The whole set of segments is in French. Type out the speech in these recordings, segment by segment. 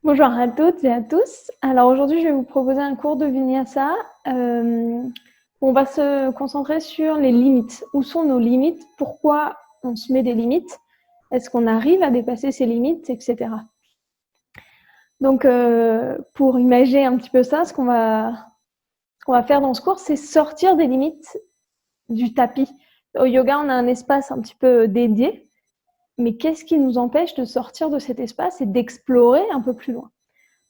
Bonjour à toutes et à tous. Alors aujourd'hui, je vais vous proposer un cours de Vinyasa. On va se concentrer sur les limites. Où sont nos limites? Pourquoi on se met des limites? Est-ce qu'on arrive à dépasser ces limites, etc. Donc, pour imaginer un petit peu ça, ce qu'on va faire dans ce cours, c'est sortir des limites du tapis. Au yoga, on a un espace un petit peu dédié, mais qu'est-ce qui nous empêche de sortir de cet espace et d'explorer un peu plus loin?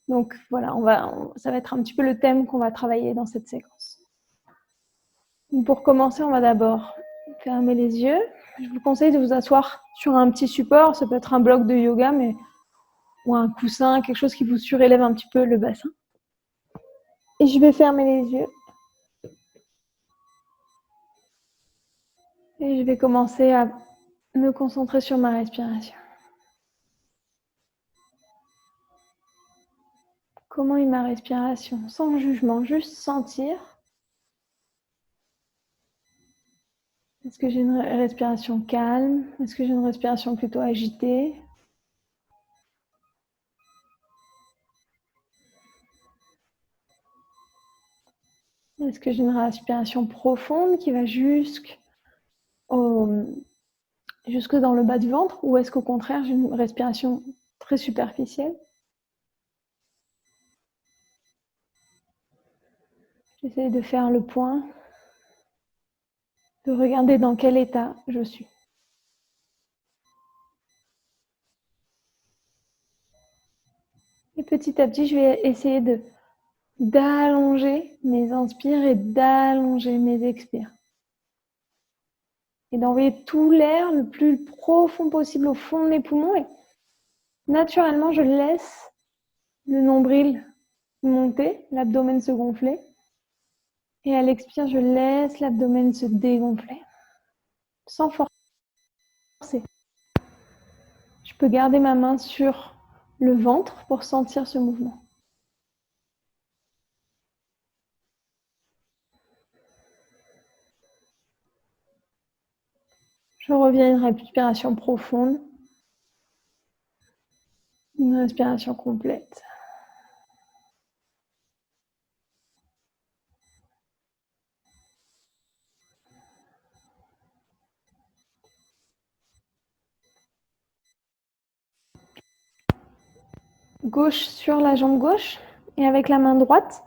Donc voilà, ça va être un petit peu le thème qu'on va travailler dans cette séquence. Donc, pour commencer, on va d'abord fermer les yeux. Je vous conseille de vous asseoir sur un petit support, ça peut être un bloc de yoga, ou un coussin, quelque chose qui vous surélève un petit peu le bassin. Et je vais fermer les yeux. Et je vais commencer à me concentrer sur ma respiration. Comment est ma respiration? Sans jugement, juste sentir. Est-ce que j'ai une respiration calme? Est-ce que j'ai une respiration plutôt agitée? Est-ce que j'ai une respiration profonde qui va jusque dans le bas du ventre, ou est-ce qu'au contraire j'ai une respiration très superficielle? J'essaie de faire le point, de regarder dans quel état je suis. Et petit à petit, je vais essayer d'allonger mes inspires et d'allonger mes expires. Et d'envoyer tout l'air le plus profond possible au fond de mes poumons. Et naturellement, je laisse le nombril monter, l'abdomen se gonfler. Et à l'expire, je laisse l'abdomen se dégonfler. Sans forcer. Je peux garder ma main sur le ventre pour sentir ce mouvement. Je reviens à une respiration profonde, une respiration complète. Gauche sur la jambe gauche et avec la main droite,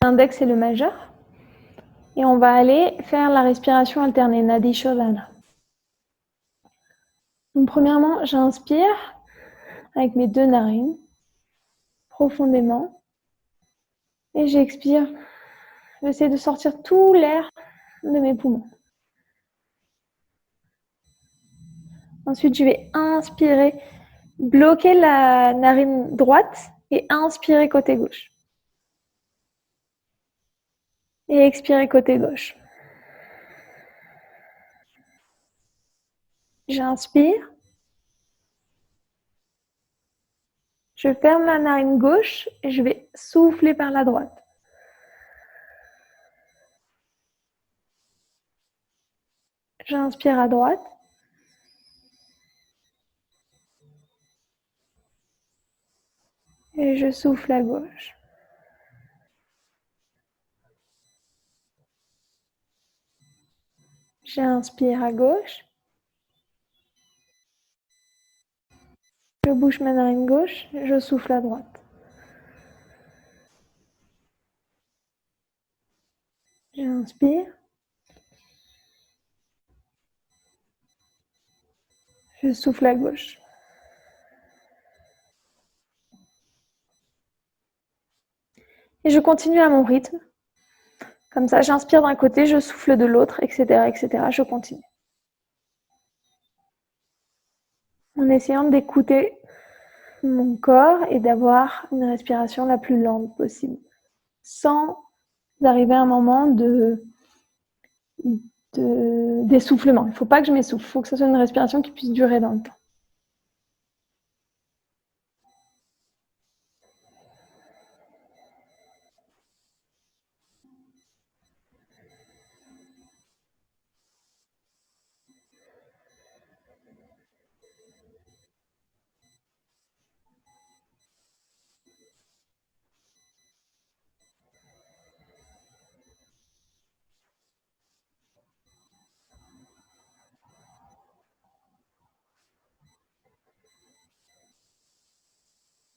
l'index et le majeur. Et on va aller faire la respiration alternée, Nadi Shodhana. Donc premièrement, j'inspire avec mes deux narines profondément et j'expire. J'essaie de sortir tout l'air de mes poumons. Ensuite, je vais inspirer, bloquer la narine droite et inspirer côté gauche. Et expirer côté gauche. J'inspire. Je ferme la narine gauche et je vais souffler par la droite. J'inspire à droite. Et je souffle à gauche. J'inspire à gauche. Je bouge ma narine gauche, je souffle à droite. J'inspire. Je souffle à gauche. Et je continue à mon rythme. Comme ça, j'inspire d'un côté, je souffle de l'autre, etc., etc. Je continue. En essayant d'écouter mon corps et d'avoir une respiration la plus lente possible. Sans arriver à un moment d'essoufflement. Il ne faut pas que je m'essouffle. Il faut que ce soit une respiration qui puisse durer dans le temps.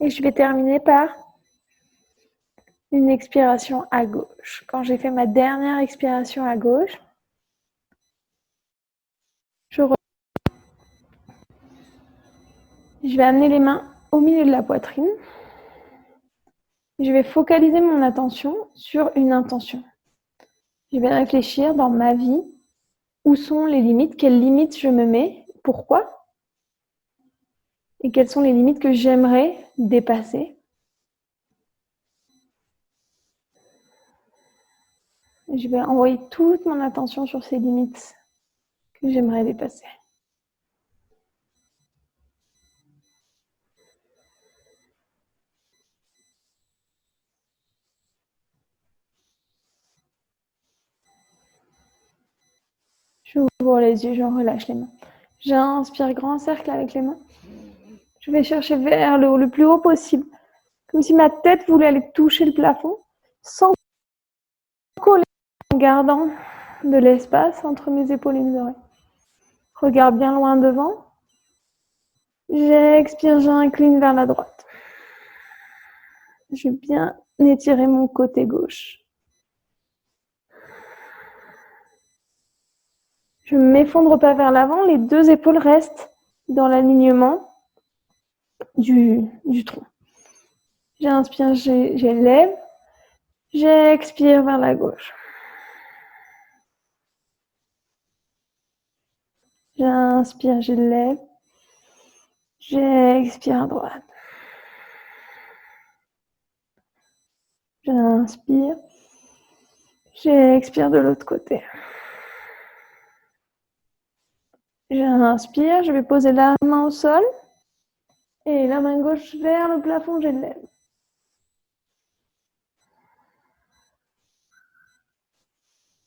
Et je vais terminer par une expiration à gauche. Quand j'ai fait ma dernière expiration à gauche, je vais amener les mains au milieu de la poitrine. Je vais focaliser mon attention sur une intention. Je vais réfléchir dans ma vie, où sont les limites, quelles limites je me mets, pourquoi, et quelles sont les limites que j'aimerais dépasser. Je vais envoyer toute mon attention sur ces limites que j'aimerais dépasser. J'ouvre les yeux, je relâche les mains. J'inspire grand cercle avec les mains. Je vais chercher vers le haut, le plus haut possible. Comme si ma tête voulait aller toucher le plafond, sans coller, en gardant de l'espace entre mes épaules et mes oreilles. Regarde bien loin devant. J'expire, j'incline vers la droite. Je vais bien étirer mon côté gauche. Je ne m'effondre pas vers l'avant, les deux épaules restent dans l'alignement du tronc. J'inspire, j'élève. J'expire vers la gauche. J'inspire, j'élève. J'expire à droite. J'inspire. J'expire de l'autre côté. J'inspire, je vais poser la main au sol et la main gauche vers le plafond, j'élève.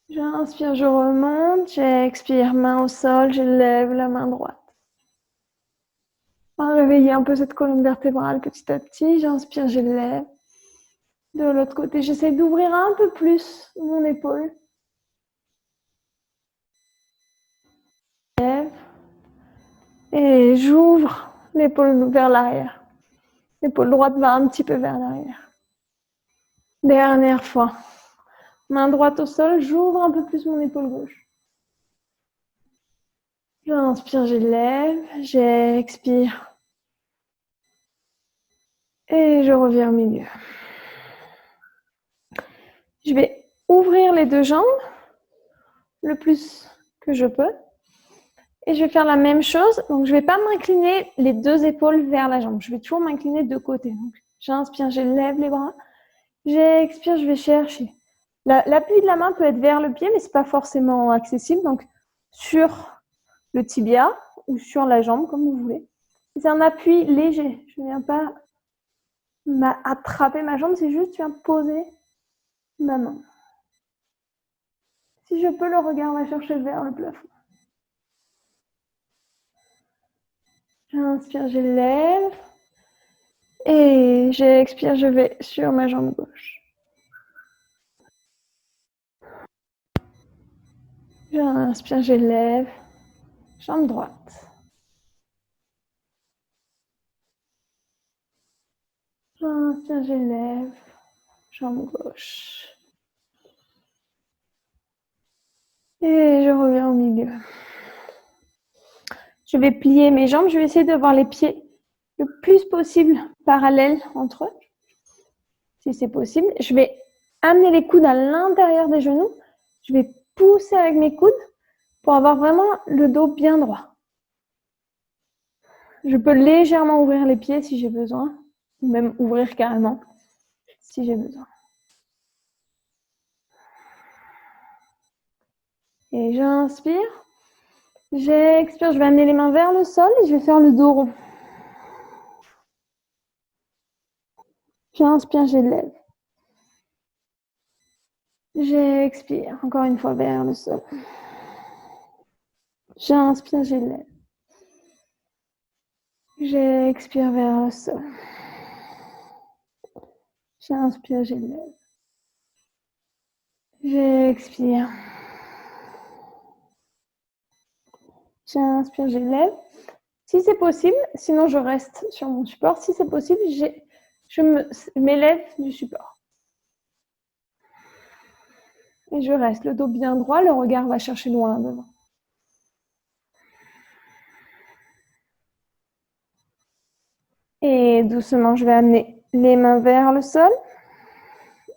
J'inspire, je remonte, j'expire, main au sol, j'élève la main droite. On va réveiller un peu cette colonne vertébrale petit à petit. J'inspire, j'élève. De l'autre côté, j'essaie d'ouvrir un peu plus mon épaule. J'élève. Et j'ouvre l'épaule vers l'arrière. L'épaule droite va un petit peu vers l'arrière. Dernière fois. Main droite au sol, j'ouvre un peu plus mon épaule gauche. J'inspire, j'élève, j'expire. Et je reviens au milieu. Je vais ouvrir les deux jambes le plus que je peux. Et je vais faire la même chose. Donc, je ne vais pas m'incliner les deux épaules vers la jambe. Je vais toujours m'incliner de côté. Donc, j'inspire, j'élève les bras. J'expire, je vais chercher. L'appui de la main peut être vers le pied, mais ce n'est pas forcément accessible. Donc, sur le tibia ou sur la jambe, comme vous voulez. C'est un appui léger. Je ne viens pas attraper ma jambe, c'est juste, je viens poser ma main. Si je peux, le regard va chercher vers le plafond. J'inspire, j'élève. Et j'expire, je vais sur ma jambe gauche. J'inspire, j'élève. Jambe droite. J'inspire, j'élève. Jambe gauche. Et je reviens au milieu. Je vais plier mes jambes. Je vais essayer d'avoir les pieds le plus possible parallèles entre eux. Si c'est possible. Je vais amener les coudes à l'intérieur des genoux. Je vais pousser avec mes coudes pour avoir vraiment le dos bien droit. Je peux légèrement ouvrir les pieds si j'ai besoin, ou même ouvrir carrément si j'ai besoin. Et j'inspire, j'expire, je vais amener les mains vers le sol et je vais faire le dos rond. J'inspire, j'élève. J'expire, encore une fois vers le sol. J'inspire, j'élève. J'expire vers le sol. J'inspire, j'élève. J'expire. J'inspire, j'élève. Si c'est possible, sinon je reste sur mon support. Si c'est possible, je m'élève du support. Et je reste le dos bien droit, le regard va chercher loin devant. Et doucement, je vais amener les mains vers le sol.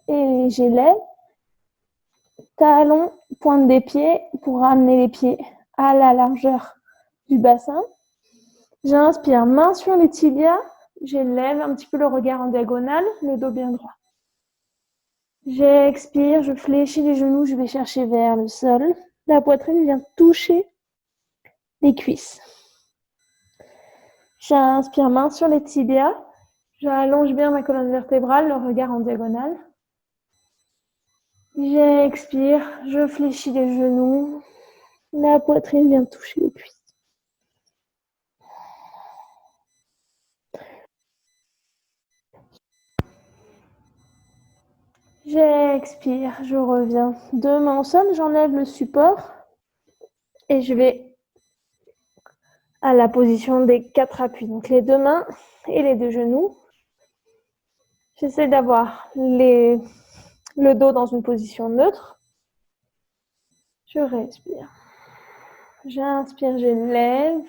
Et j'élève. Talons, pointe des pieds pour ramener les pieds à la largeur du bassin. J'inspire, main sur les tibias. J'élève un petit peu le regard en diagonale, le dos bien droit. J'expire, je fléchis les genoux, je vais chercher vers le sol. La poitrine vient toucher les cuisses. J'inspire, main sur les tibias. J'allonge bien ma colonne vertébrale, le regard en diagonale. J'expire, je fléchis les genoux. La poitrine vient toucher les cuisses. J'expire, je reviens. Deux mains au sol, j'enlève le support et je vais à la position des 4 appuis. Donc les deux mains et les deux genoux. J'essaie d'avoir le dos dans une position neutre. Je respire. J'inspire, j'élève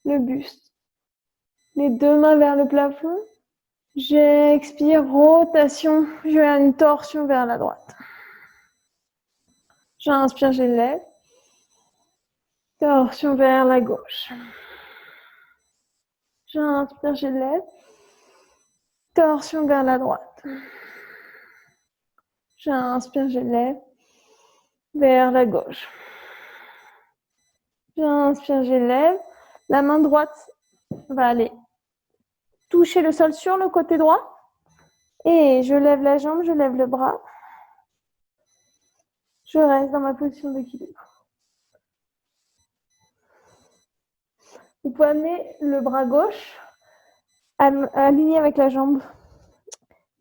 le buste. Les deux mains vers le plafond. J'expire, rotation. Je vais à une torsion vers la droite. J'inspire, j'élève. Torsion vers la gauche. J'inspire, j'élève. Torsion vers la droite. J'inspire, j'élève. Vers la gauche. J'inspire, j'élève. La main droite va aller toucher le sol sur le côté droit. Et je lève la jambe, je lève le bras. Je reste dans ma position d'équilibre. Vous pouvez amener le bras gauche aligné avec la jambe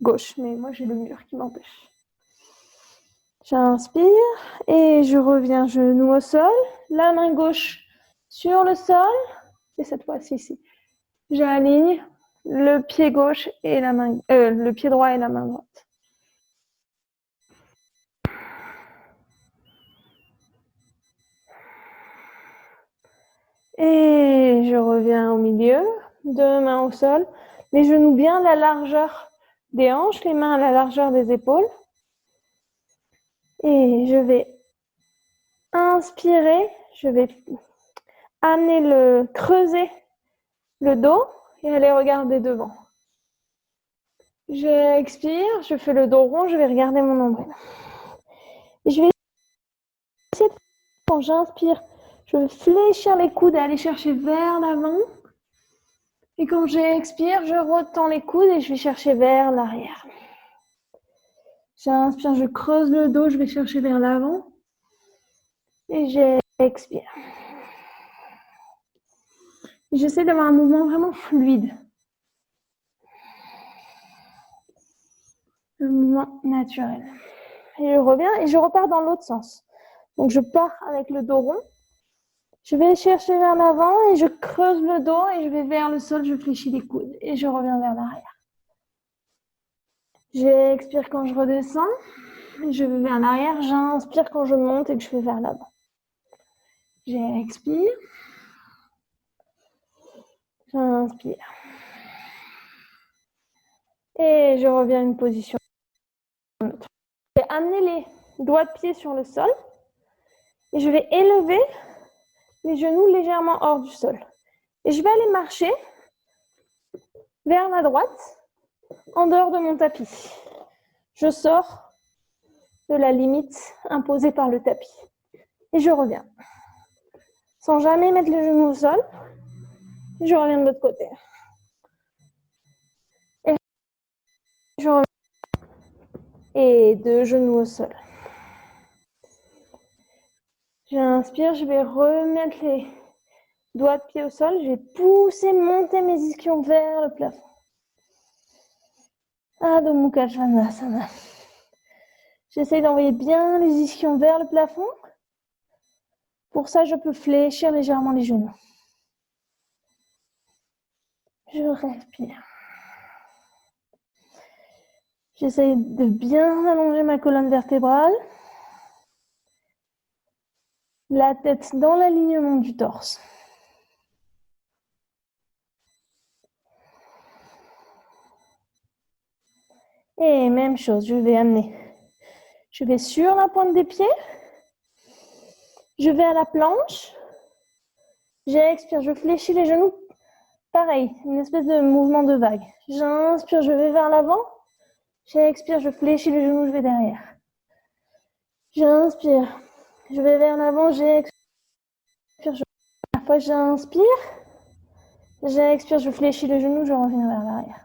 gauche. Mais moi, j'ai le mur qui m'empêche. J'inspire et je reviens genou au sol. La main gauche sur le sol. Et cette fois-ci, ici, j'aligne le pied gauche et le pied droit et la main droite. Et je reviens au milieu, deux mains au sol, les genoux bien à la largeur des hanches, les mains à la largeur des épaules. Et je vais inspirer, je vais creuser le dos et aller regarder devant. J'expire, je fais le dos rond, je vais regarder mon nombril. Et je vais essayer, quand j'inspire, je vais fléchir les coudes et aller chercher vers l'avant. Et quand j'expire, je retends les coudes et je vais chercher vers l'arrière. J'inspire, je creuse le dos, je vais chercher vers l'avant. Et j'expire. J'essaie d'avoir un mouvement vraiment fluide. Un mouvement naturel. Et je reviens et je repars dans l'autre sens. Donc je pars avec le dos rond. Je vais chercher vers l'avant et je creuse le dos et je vais vers le sol, je fléchis les coudes et je reviens vers l'arrière. J'expire quand je redescends, je vais vers l'arrière, j'inspire quand je monte et que je vais vers l'avant. J'expire, j'inspire. Et je reviens à une position neutre. Je vais amener les doigts de pied sur le sol et je vais élever les genoux légèrement hors du sol. Et je vais aller marcher vers la droite, en dehors de mon tapis. Je sors de la limite imposée par le tapis. Et je reviens. Sans jamais mettre les genoux au sol. Je reviens de l'autre côté. Et je reviens. Et deux genoux au sol. J'inspire, je vais remettre les doigts de pied au sol. Je vais pousser, monter mes ischions vers le plafond. Adho Mukha Svanasana. J'essaie d'envoyer bien les ischions vers le plafond. Pour ça, je peux fléchir légèrement les genoux. Je respire. J'essaye de bien allonger ma colonne vertébrale. La tête dans l'alignement du torse. Et même chose, je vais sur la pointe des pieds. Je vais à la planche. J'expire, je fléchis les genoux. Pareil, une espèce de mouvement de vague. J'inspire, je vais vers l'avant. J'expire, je fléchis les genoux, je vais derrière. J'inspire, je vais vers l'avant, j'expire. À la fois, j'inspire. J'expire, je fléchis les genoux, je reviens vers l'arrière.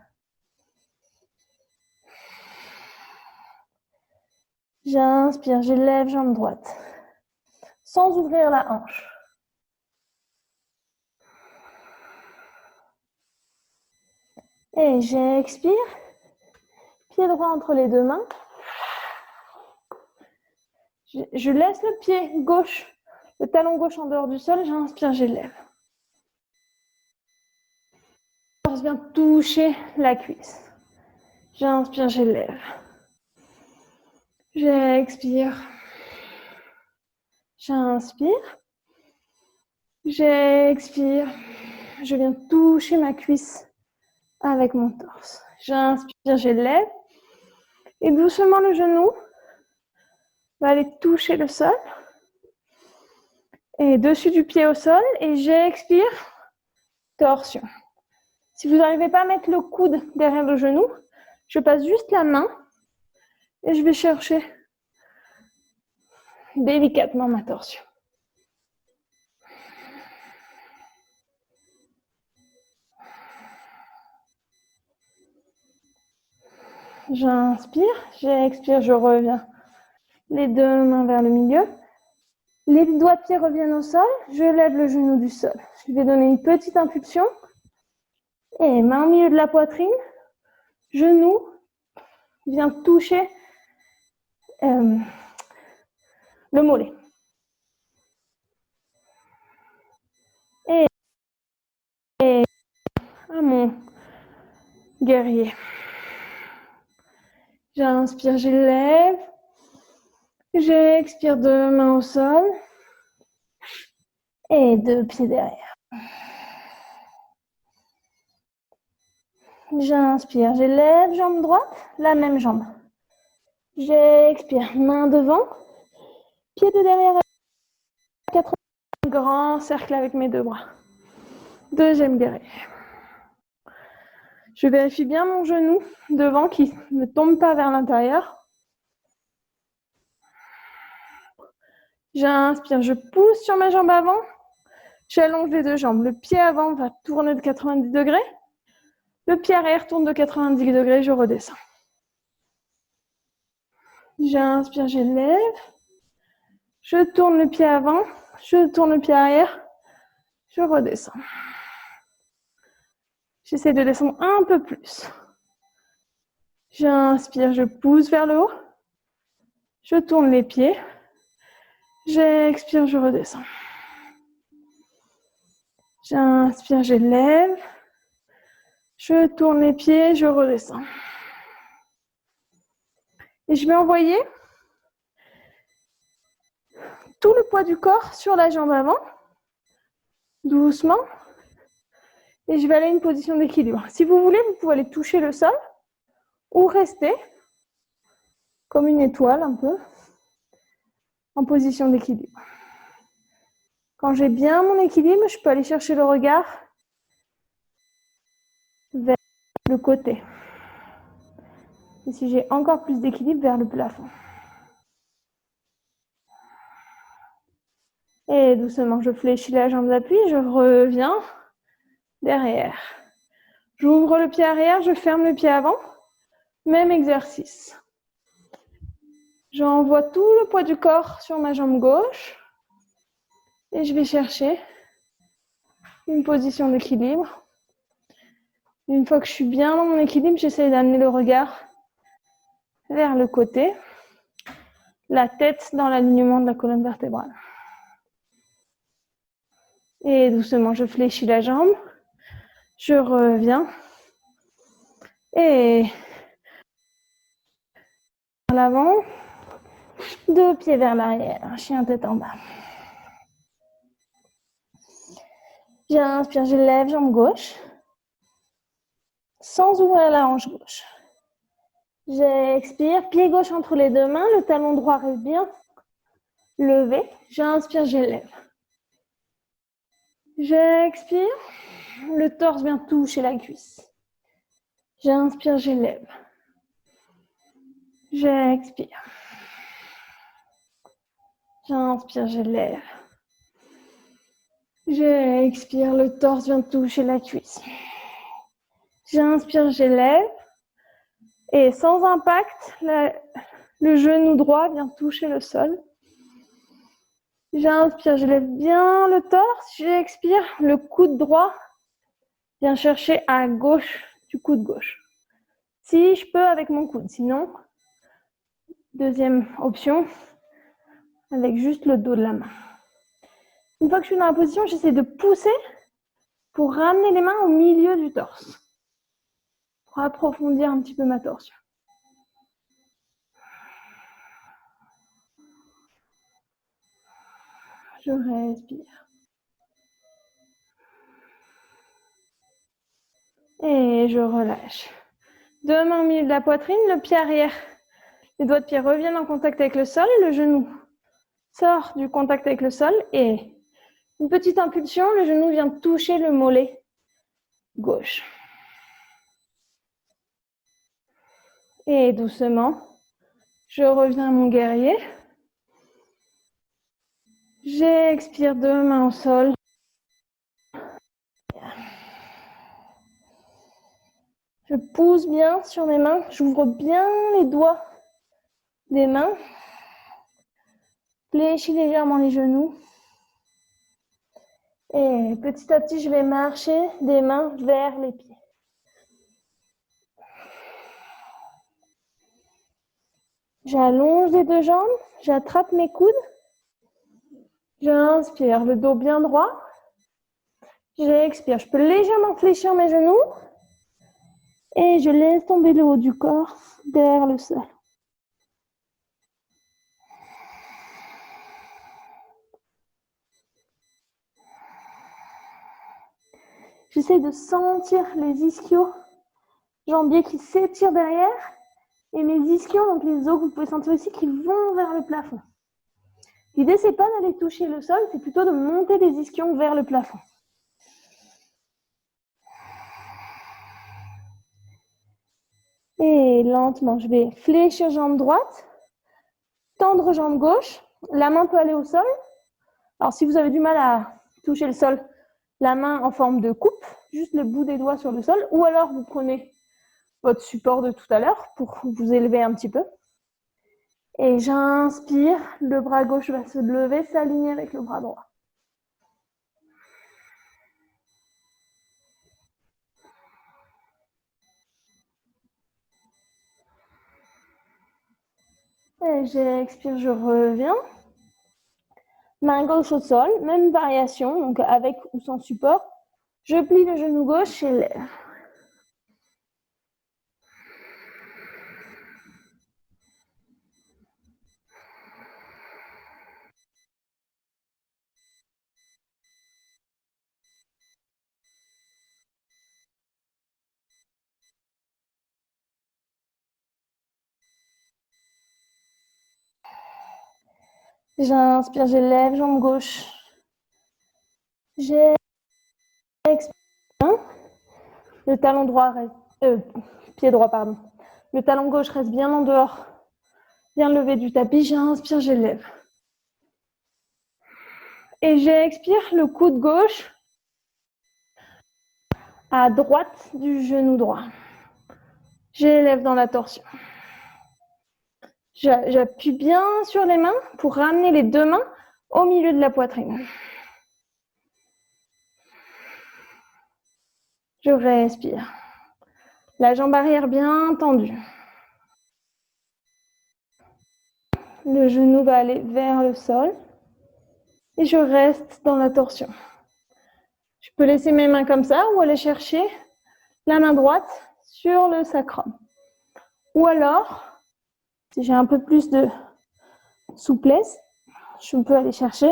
J'inspire, j'élève jambe droite. Sans ouvrir la hanche. Et j'expire. Pied droit entre les deux mains. Je laisse le pied gauche, le talon gauche en dehors du sol. J'inspire, j'élève. Je viens toucher la cuisse. J'inspire, j'élève. J'expire. J'inspire. J'expire. Je viens toucher ma cuisse avec mon torse. J'inspire, j'élève. Et doucement, le genou va aller toucher le sol. Et dessus du pied au sol. Et j'expire. Torsion. Si vous n'arrivez pas à mettre le coude derrière le genou, je passe juste la main et je vais chercher délicatement ma torsion. J'inspire, j'expire, je reviens. Les deux mains vers le milieu. Les doigts de pied reviennent au sol. Je lève le genou du sol. Je vais donner une petite impulsion. Et main au milieu de la poitrine. Genou vient toucher le mollet. Et à mon guerrier. J'inspire, j'élève. J'expire, deux mains au sol. Et deux pieds derrière. J'inspire, j'élève, jambe droite, la même jambe. J'expire, main devant, pied de derrière, 80, grand cercle avec mes deux bras. Deuxième guerrier. Je vérifie bien mon genou devant qui ne tombe pas vers l'intérieur. J'inspire, je pousse sur ma jambe avant. J'allonge les deux jambes. Le pied avant va tourner de 90 degrés. Le pied arrière tourne de 90 degrés, je redescends. J'inspire, j'élève. Je tourne le pied avant. Je tourne le pied arrière. Je redescends. J'essaie de descendre un peu plus. J'inspire, je pousse vers le haut. Je tourne les pieds. J'expire, je redescends. J'inspire, j'élève. Je tourne les pieds, je redescends. Et je vais envoyer tout le poids du corps sur la jambe avant. Doucement. Et je vais aller à une position d'équilibre. Si vous voulez, vous pouvez aller toucher le sol ou rester comme une étoile un peu en position d'équilibre. Quand j'ai bien mon équilibre, je peux aller chercher le regard vers le côté. Et si j'ai encore plus d'équilibre, vers le plafond. Et doucement, je fléchis la jambe d'appui, je reviens derrière. J'ouvre le pied arrière, je ferme le pied avant. Même exercice. J'envoie tout le poids du corps sur ma jambe gauche. Et je vais chercher une position d'équilibre. Une fois que je suis bien dans mon équilibre, j'essaie d'amener le regard vers le côté. La tête dans l'alignement de la colonne vertébrale. Et doucement, je fléchis la jambe. Je reviens. Et vers l'avant. 2 pieds vers l'arrière. Chien tête en bas. J'inspire, je lève jambe gauche. Sans ouvrir la hanche gauche. J'expire, pied gauche entre les deux mains, le talon droit reste bien levé. J'inspire, j'élève. J'expire, le torse vient toucher la cuisse. J'inspire, j'élève. J'expire. J'inspire, j'élève. J'expire, le torse vient toucher la cuisse. J'inspire, j'élève. Et sans impact, le genou droit vient toucher le sol. J'inspire, je lève bien le torse. J'expire, le coude droit vient chercher à gauche du coude gauche. Si je peux avec mon coude, sinon, deuxième option, avec juste le dos de la main. Une fois que je suis dans la position, j'essaie de pousser pour ramener les mains au milieu du torse, pour approfondir un petit peu ma torsion. Je respire. Et je relâche. Deux mains au milieu de la poitrine, le pied arrière. Les doigts de pied reviennent en contact avec le sol, le genou sort du contact avec le sol et une petite impulsion, le genou vient toucher le mollet gauche. Et doucement, je reviens à mon guerrier. J'expire, deux mains au sol. Je pousse bien sur mes mains, j'ouvre bien les doigts des mains. Fléchis légèrement les genoux. Et petit à petit, je vais marcher des mains vers les pieds. J'allonge les deux jambes, j'attrape mes coudes. J'inspire, le dos bien droit. J'expire, je peux légèrement fléchir mes genoux. Et je laisse tomber le haut du corps vers le sol. J'essaie de sentir les ischios jambiers qui s'étirent derrière et mes ischios, donc les os que vous pouvez sentir ici, qui vont vers le plafond. L'idée, c'est pas d'aller toucher le sol, c'est plutôt de monter les ischions vers le plafond. Et lentement, je vais fléchir jambe droite, tendre jambe gauche, la main peut aller au sol. Alors si vous avez du mal à toucher le sol, la main en forme de coupe, juste le bout des doigts sur le sol, ou alors vous prenez votre support de tout à l'heure pour vous élever un petit peu. Et j'inspire, le bras gauche va se lever, s'aligner avec le bras droit. Et j'expire, je reviens. Main gauche au sol, même variation, donc avec ou sans support. Je plie le genou gauche et lève. J'inspire, j'élève, jambe gauche. J'expire. Le talon droit reste, pied droit, pardon. Le talon gauche reste bien en dehors, bien levé du tapis. J'inspire, j'élève. Et j'expire, le coude gauche à droite du genou droit. J'élève dans la torsion. J'appuie bien sur les mains pour ramener les deux mains au milieu de la poitrine. Je respire. La jambe arrière bien tendue. Le genou va aller vers le sol. Et je reste dans la torsion. Je peux laisser mes mains comme ça ou aller chercher la main droite sur le sacrum. Ou alors, si j'ai un peu plus de souplesse, je peux aller chercher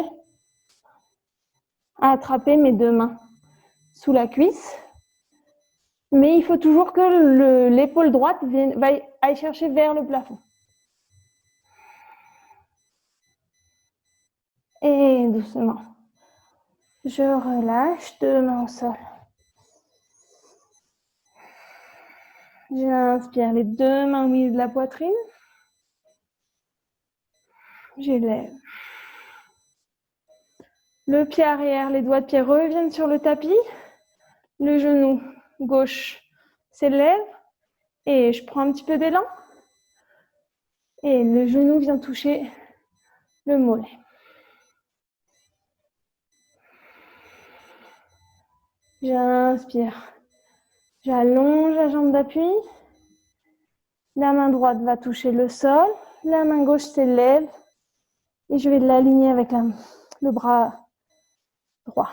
à attraper mes deux mains sous la cuisse. Mais il faut toujours que l'épaule droite aille chercher vers le plafond. Et doucement, je relâche, deux mains au sol. J'inspire les deux mains au milieu de la poitrine. J'élève. Le pied arrière, les doigts de pied reviennent sur le tapis. Le genou gauche s'élève et je prends un petit peu d'élan. Et le genou vient toucher le mollet. J'inspire. J'allonge la jambe d'appui. La main droite va toucher le sol. La main gauche s'élève. Et je vais l'aligner avec le bras droit.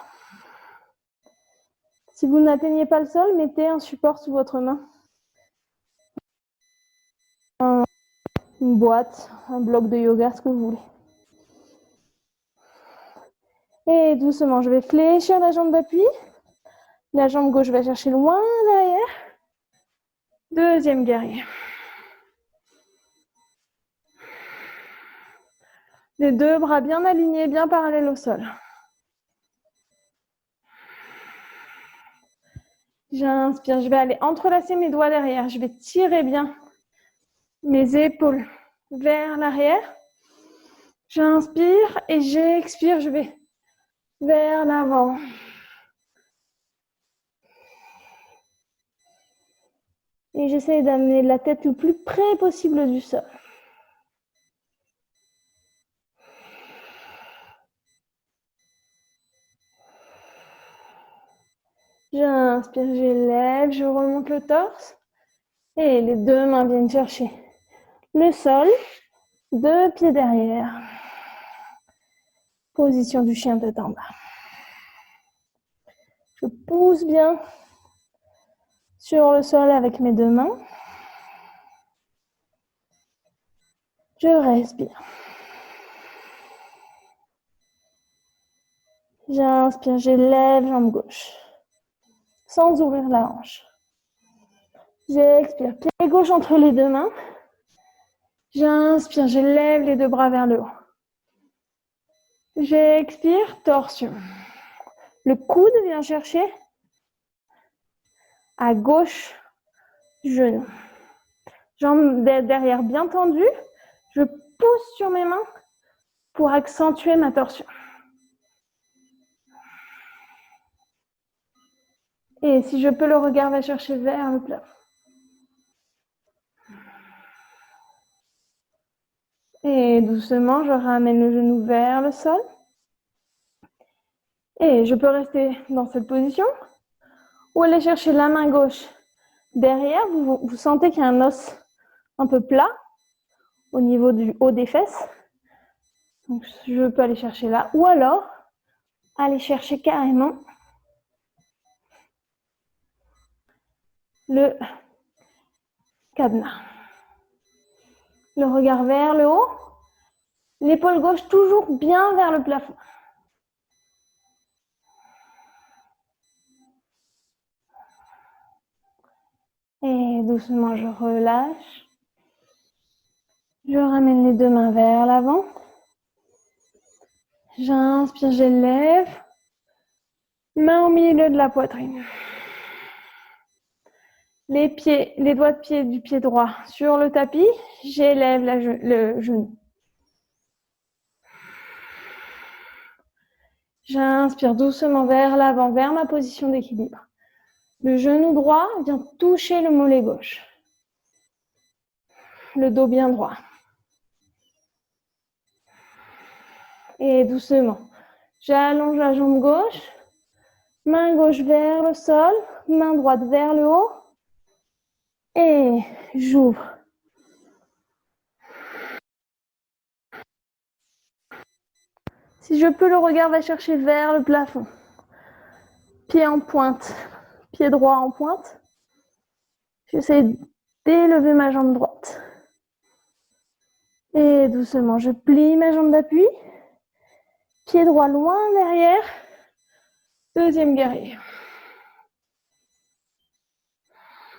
Si vous n'atteignez pas le sol, mettez un support sous votre main. Une boîte, un bloc de yoga, ce que vous voulez. Et doucement, je vais fléchir la jambe d'appui. La jambe gauche va chercher loin derrière. Deuxième guerrier. Les deux bras bien alignés, bien parallèles au sol. J'inspire, je vais aller entrelacer mes doigts derrière. Je vais tirer bien mes épaules vers l'arrière. J'inspire et j'expire, je vais vers l'avant. Et j'essaie d'amener la tête le plus près possible du sol. J'inspire, j'élève, je remonte le torse. Et les deux mains viennent chercher le sol, deux pieds derrière. Position du chien tête en bas. Je pousse bien sur le sol avec mes deux mains. Je respire. J'inspire, j'élève jambe gauche, sans ouvrir la hanche. J'expire, pied gauche entre les deux mains. J'inspire, j'élève les deux bras vers le haut. J'expire, torsion. Le coude vient chercher à gauche du genou. Jambes derrière bien tendues. Je pousse sur mes mains pour accentuer ma torsion. Et si je peux, le regard va chercher vers le plafond. Et doucement, je ramène le genou vers le sol. Et je peux rester dans cette position ou aller chercher la main gauche derrière. Vous sentez qu'il y a un os un peu plat au niveau du haut des fesses. Donc, je peux aller chercher là. Ou alors, aller chercher carrément le cadenas. Le regard vers le haut. L'épaule gauche toujours bien vers le plafond. Et doucement, je relâche. Je ramène les deux mains vers l'avant. J'inspire, j'élève. Main au milieu de la poitrine. Les doigts de pied du pied droit sur le tapis. J'élève le genou. J'inspire doucement vers l'avant, vers ma position d'équilibre. Le genou droit vient toucher le mollet gauche. Le dos bien droit. Et doucement, j'allonge la jambe gauche. Main gauche vers le sol, main droite vers le haut. Et j'ouvre. Si je peux, le regard va chercher vers le plafond. Pied en pointe, pied droit en pointe. J'essaie d'élever ma jambe droite. Et doucement, je plie ma jambe d'appui. Pied droit loin derrière. Deuxième guerrier.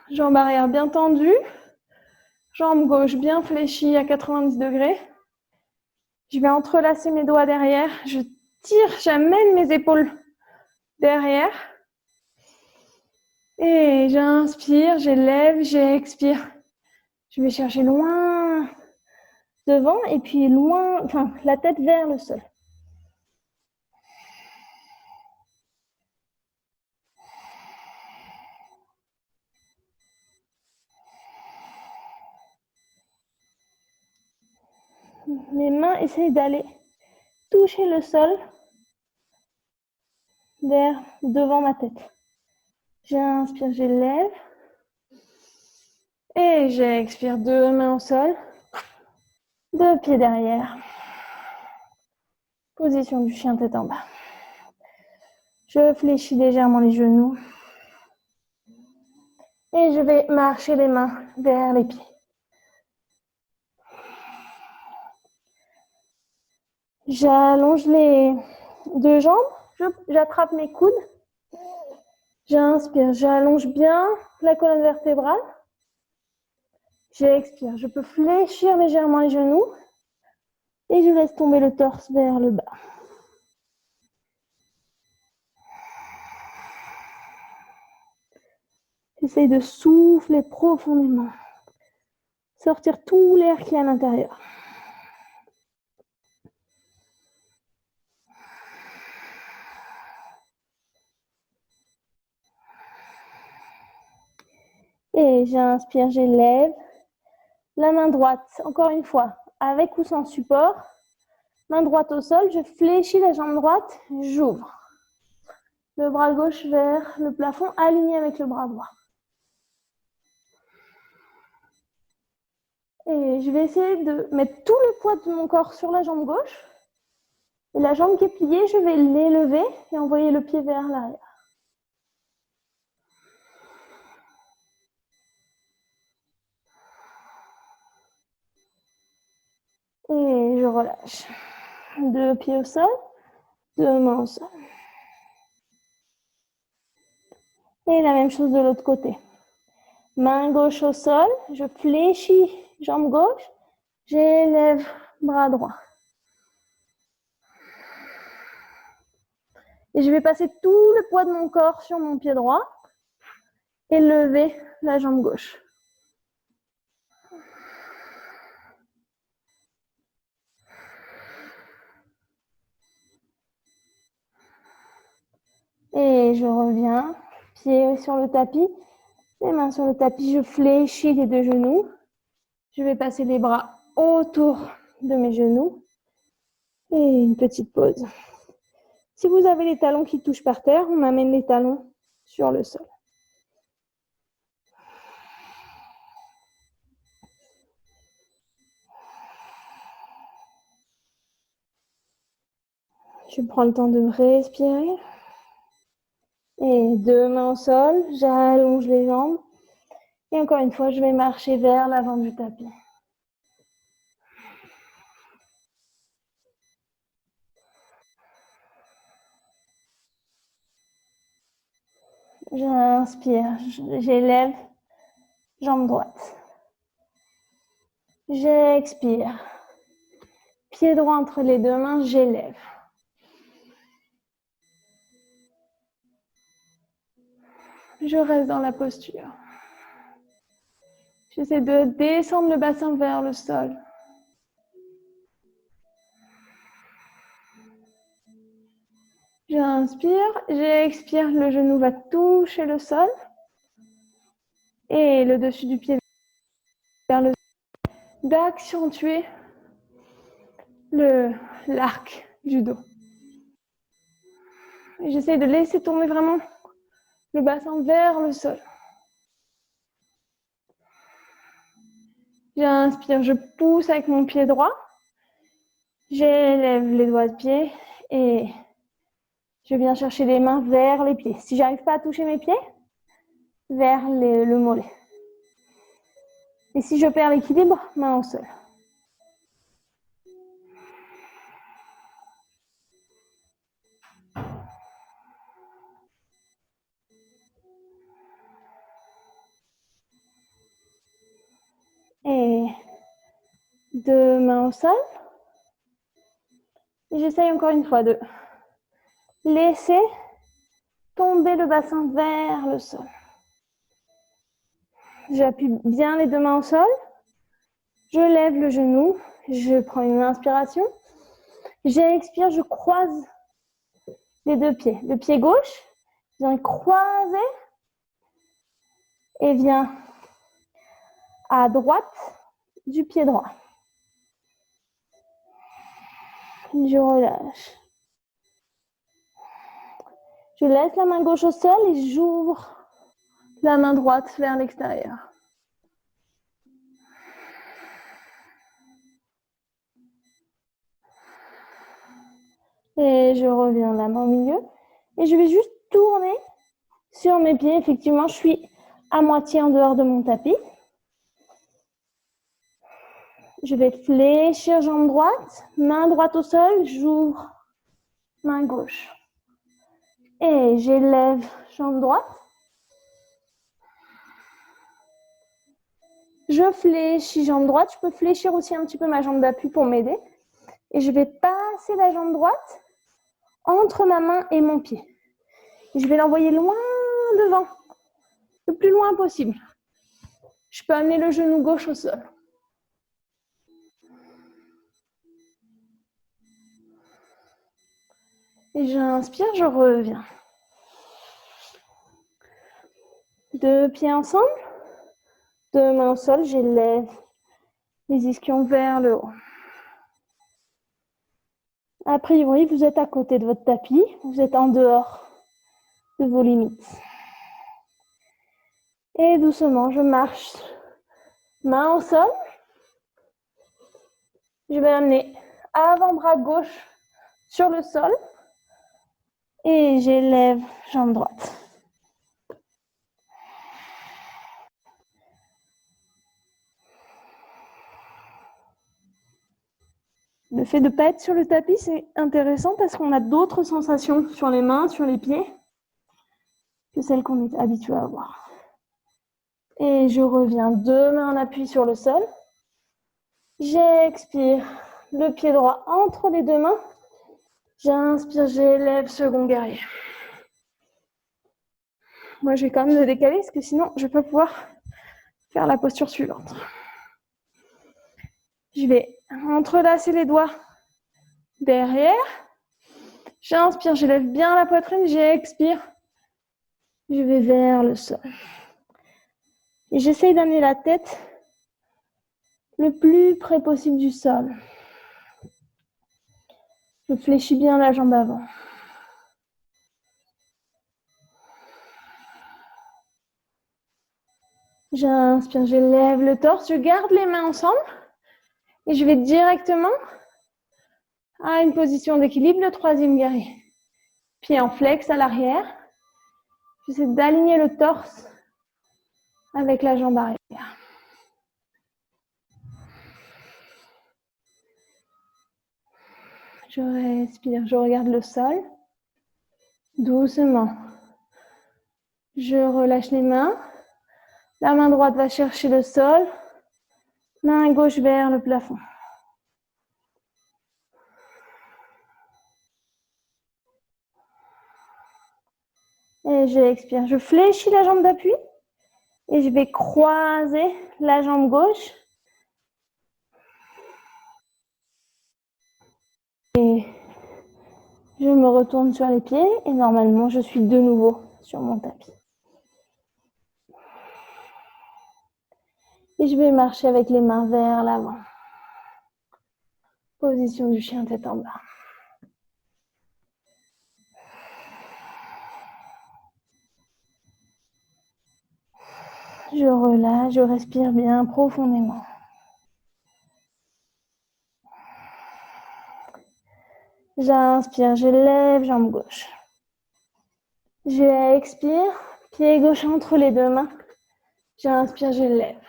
Jambe arrière bien tendue. Jambe gauche bien fléchie à 90 degrés. Je vais entrelacer mes doigts derrière. Je tire, j'amène mes épaules derrière. Et j'inspire, j'élève, j'expire. Je vais chercher loin devant et puis loin, enfin la tête vers le sol. Mes mains essayent d'aller toucher le sol vers devant ma tête. J'inspire, j'élève. Et j'expire, deux mains au sol. Deux pieds derrière. Position du chien tête en bas. Je fléchis légèrement les genoux. Et je vais marcher les mains vers les pieds. J'allonge les deux jambes. J'attrape mes coudes. J'inspire, j'allonge bien la colonne vertébrale. J'expire, je peux fléchir légèrement les genoux. Et je laisse tomber le torse vers le bas. J'essaye de souffler profondément. Sortir tout l'air qui est à l'intérieur. Et j'inspire, j'élève. La main droite, encore une fois, avec ou sans support. Main droite au sol, je fléchis la jambe droite, j'ouvre. Le bras gauche vers le plafond, aligné avec le bras droit. Et je vais essayer de mettre tout le poids de mon corps sur la jambe gauche. Et la jambe qui est pliée, je vais l'élever et envoyer le pied vers l'arrière. Et je relâche. Deux pieds au sol, deux mains au sol. Et la même chose de l'autre côté. Main gauche au sol, je fléchis jambe gauche, j'élève bras droit. Et je vais passer tout le poids de mon corps sur mon pied droit et lever la jambe gauche. Et je reviens, pieds sur le tapis, les mains sur le tapis, je fléchis les deux genoux. Je vais passer les bras autour de mes genoux et une petite pause. Si vous avez les talons qui touchent par terre, on amène les talons sur le sol. Je prends le temps de respirer. Et deux mains au sol, j'allonge les jambes. Et encore une fois, je vais marcher vers l'avant du tapis. J'inspire, j'élève, jambe droite. J'expire. Pied droit entre les deux mains, j'élève. Je reste dans la posture. J'essaie de descendre le bassin vers le sol. J'inspire, j'expire, le genou va toucher le sol. Et le dessus du pied vers le sol. D'accentuer l'arc du dos. J'essaie de laisser tourner vraiment le bassin vers le sol. J'inspire, je pousse avec mon pied droit. J'élève les doigts de pied et Je viens chercher les mains vers les pieds. Si j'arrive pas à toucher mes pieds, vers le mollet. Et si je perds l'équilibre, main au sol. Et 2 mains au sol. J'essaye encore une fois de laisser tomber le bassin vers le sol. J'appuie bien les 2 mains au sol. Je lève le genou. Je prends une inspiration. J'expire, je croise les 2 pieds. Le pied gauche vient croiser et vient à droite du pied droit. Je relâche. Je laisse la main gauche au sol et j'ouvre la main droite vers l'extérieur. Et je reviens la main au milieu. Et je vais juste tourner sur mes pieds. Effectivement, je suis à moitié en dehors de mon tapis. Je vais fléchir jambe droite, main droite au sol, j'ouvre main gauche. Et j'élève jambe droite. Je fléchis jambe droite. Je peux fléchir aussi un petit peu ma jambe d'appui pour m'aider. Et je vais passer la jambe droite entre ma main et mon pied. Et je vais l'envoyer loin devant, le plus loin possible. Je peux amener le genou gauche au sol. Et j'inspire, je reviens. 2 pieds ensemble, 2 mains au sol, j'élève les ischions vers le haut. A priori, vous êtes à côté de votre tapis, vous êtes en dehors de vos limites. Et doucement, je marche, main au sol. Je vais amener avant-bras gauche sur le sol et j'élève jambe droite. Le fait de ne pas être sur le tapis, c'est intéressant parce qu'on a d'autres sensations sur les mains, sur les pieds, que celles qu'on est habitué à avoir. Et je reviens 2 mains en appui sur le sol. J'expire, le pied droit entre les 2 mains. J'inspire, j'élève, second guerrier. Moi, je vais quand même le décaler parce que sinon, je ne vais pas pouvoir faire la posture suivante. Je vais entrelacer les doigts derrière. J'inspire, j'élève bien la poitrine. J'expire, je vais vers le sol. Et j'essaye d'amener la tête le plus près possible du sol. Je fléchis bien la jambe avant. J'inspire, j'élève le torse. Je garde les mains ensemble. Et je vais directement à une position d'équilibre, le 3e guerrier. Pied en flex à l'arrière. J'essaie d'aligner le torse avec la jambe arrière. Je respire, je regarde le sol. Doucement. Je relâche les mains. La main droite va chercher le sol. Main gauche vers le plafond. Et j'expire. Je fléchis la jambe d'appui. Et je vais croiser la jambe gauche. Et je me retourne sur les pieds. Et normalement, je suis de nouveau sur mon tapis. Et je vais marcher avec les mains vers l'avant. Position du chien tête en bas. Je relâche, je respire bien profondément. J'inspire, j'élève jambe gauche. J'expire, pied gauche entre les deux mains. J'inspire, je lève.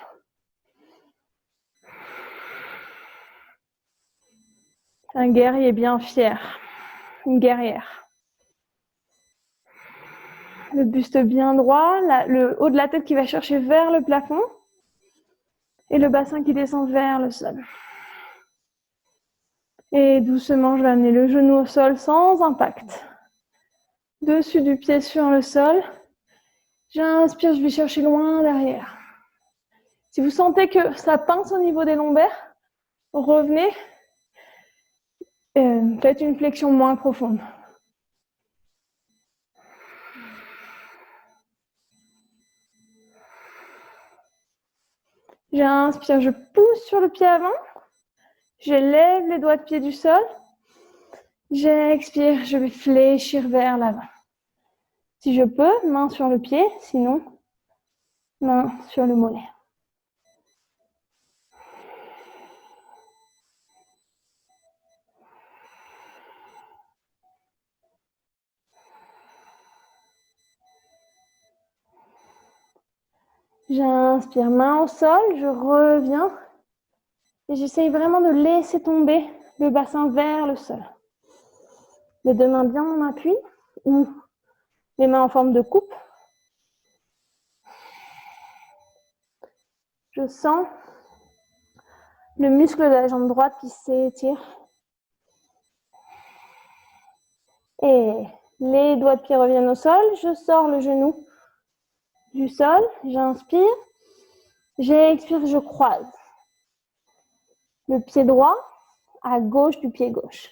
Un guerrier bien fier, une guerrière. Le buste bien droit, le haut de la tête qui va chercher vers le plafond et le bassin qui descend vers le sol. Et doucement, je vais amener le genou au sol sans impact. Dessus du pied sur le sol. J'inspire, je vais chercher loin derrière. Si vous sentez que ça pince au niveau des lombaires, revenez. Faites une flexion moins profonde. J'inspire, je pousse sur le pied avant. Je lève les doigts de pied du sol. J'expire, je vais fléchir vers l'avant. Si je peux, main sur le pied, sinon, main sur le mollet. J'inspire, main au sol, je reviens. Et j'essaye vraiment de laisser tomber le bassin vers le sol. Les deux mains bien en appui ou les mains en forme de coupe. Je sens le muscle de la jambe droite qui s'étire. Et les doigts de pied reviennent au sol. Je sors le genou du sol. J'inspire. J'expire, je croise. Le pied droit à gauche du pied gauche.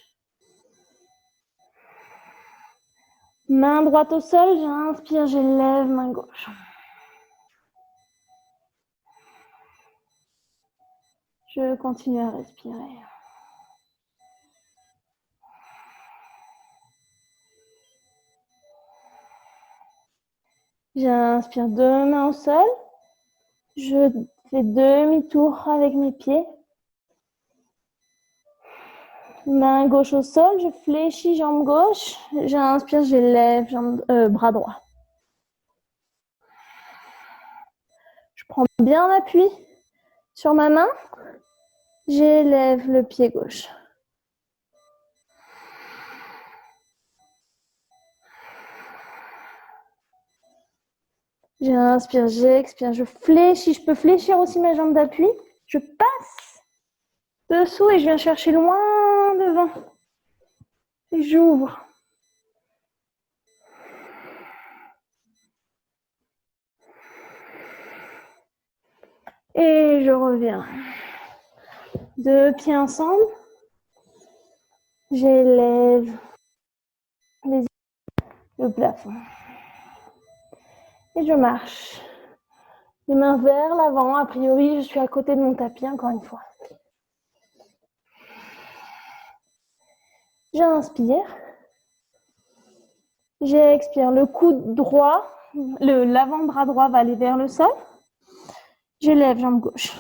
Main droite au sol, j'inspire, je lève main gauche. Je continue à respirer. J'inspire, deux mains au sol. Je fais demi-tour avec mes pieds. Main gauche au sol, je fléchis jambe gauche. J'inspire, je lève bras droit. Je prends bien appui sur ma main. J'élève le pied gauche. J'inspire, j'expire, je fléchis. Je peux fléchir aussi ma jambe d'appui. Je passe dessous et je viens chercher loin devant. Et j'ouvre. Et je reviens. Deux pieds ensemble. J'élève le plafond. Et je marche. Les mains vers l'avant. A priori, je suis à côté de mon tapis, encore une fois. J'inspire. J'expire. Le coude droit, l'avant-bras droit va aller vers le sol. Je lève jambe gauche.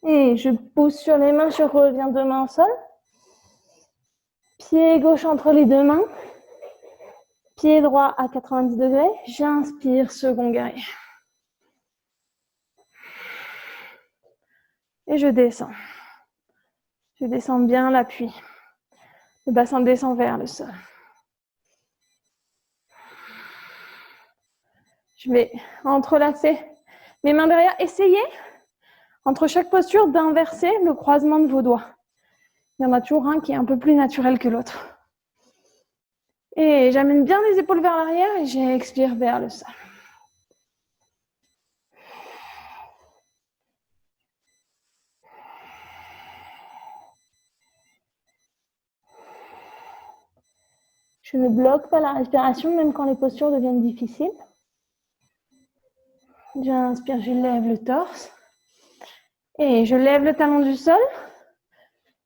Et je pousse sur les mains, je reviens deux mains au sol. Pied gauche entre les deux mains. Pied droit à 90 degrés. J'inspire, second guerrier. Et je descends. Je descends bien l'appui. Le bassin descend vers le sol. Je vais entrelacer mes mains derrière. Essayez, entre chaque posture, d'inverser le croisement de vos doigts. Il y en a toujours un qui est un peu plus naturel que l'autre. Et j'amène bien les épaules vers l'arrière et j'expire vers le sol. Je ne bloque pas la respiration, même quand les postures deviennent difficiles. J'inspire, je lève le torse. Et je lève le talon du sol.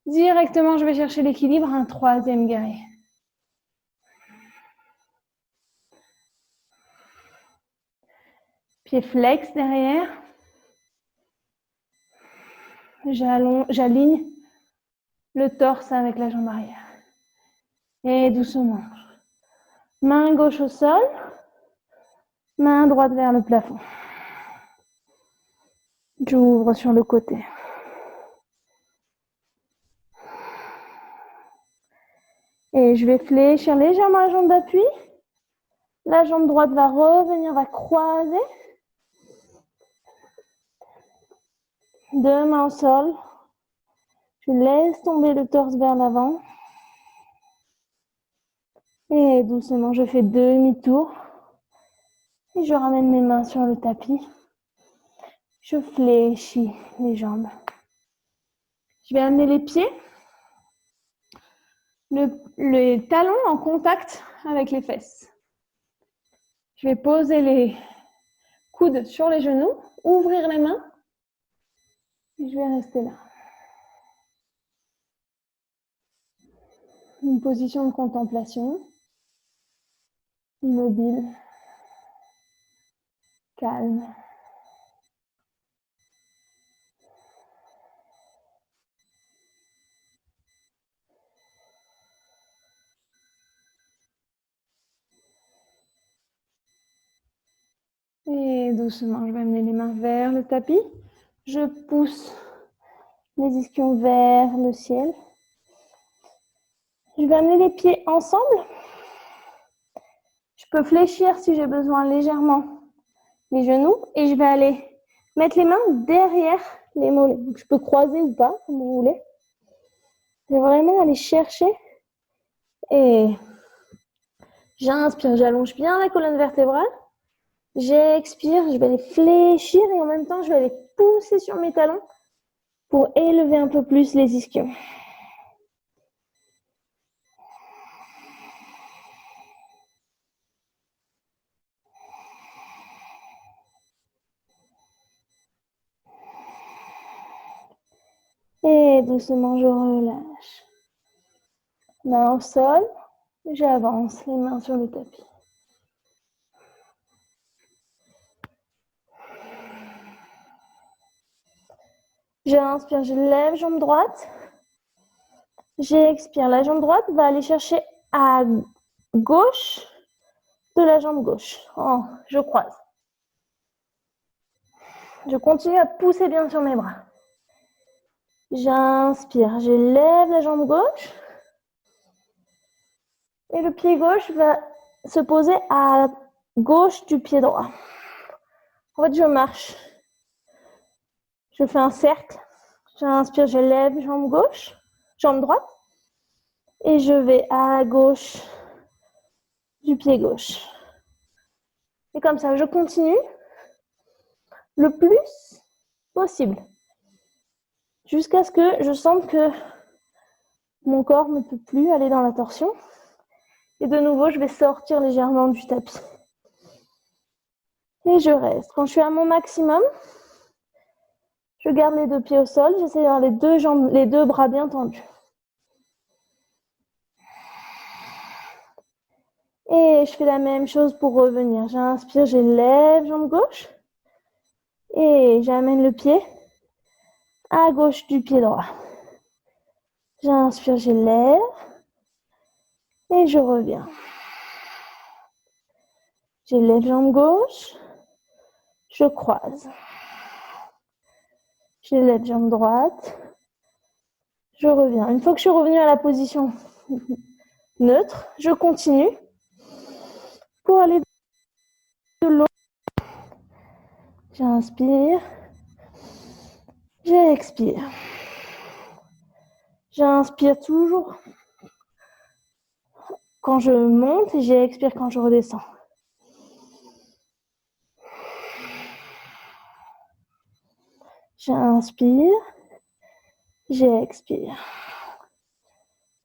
Directement, je vais chercher l'équilibre, un troisième guerrier. Pied flex derrière. J'aligne le torse avec la jambe arrière. Et doucement. Main gauche au sol. Main droite vers le plafond. J'ouvre sur le côté. Et je vais fléchir légèrement la jambe d'appui. La jambe droite va revenir, va croiser. Deux mains au sol. Je laisse tomber le torse vers l'avant. Et doucement, je fais demi-tour. Et je ramène mes mains sur le tapis. Je fléchis les jambes. Je vais amener les pieds. Les talons en contact avec les fesses. Je vais poser les coudes sur les genoux, ouvrir les mains. Et je vais rester là. Une position de contemplation. Immobile. Calme. Et doucement, je vais amener les mains vers le tapis. Je pousse les ischions vers le ciel. Je vais amener les pieds ensemble. Je peux fléchir si j'ai besoin légèrement les genoux. Et je vais aller mettre les mains derrière les mollets. Donc, je peux croiser ou pas, comme vous voulez. Je vais vraiment aller chercher. Et j'inspire, j'allonge bien la colonne vertébrale. J'expire, je vais les fléchir et en même temps, je vais les pousser sur mes talons pour élever un peu plus les ischions. Et doucement, je relâche. Main au sol, j'avance, les mains sur le tapis. J'inspire, je lève jambe droite. J'expire, la jambe droite va aller chercher à gauche de la jambe gauche. Oh, je croise. Je continue à pousser bien sur mes bras. J'inspire, je lève la jambe gauche. Et le pied gauche va se poser à gauche du pied droit. En fait, je marche. Je fais un cercle. J'inspire, je lève jambe gauche, jambe droite. Et je vais à gauche du pied gauche. Et comme ça, je continue le plus possible. Jusqu'à ce que je sente que mon corps ne peut plus aller dans la torsion. Et de nouveau, je vais sortir légèrement du tapis. Et je reste. Quand je suis à mon maximum, je garde les deux pieds au sol. J'essaie d'avoir les deux bras bien tendus. Et je fais la même chose pour revenir. J'inspire, je lève jambe gauche. Et j'amène le pied à gauche du pied droit. J'inspire, je lève. Et je reviens. Je lève jambe gauche. Je croise. Je lève jambe droite. Je reviens. Une fois que je suis revenue à la position neutre, je continue pour aller de l'autre. J'inspire. J'expire. J'inspire toujours quand je monte et j'expire quand je redescends. J'inspire. J'expire.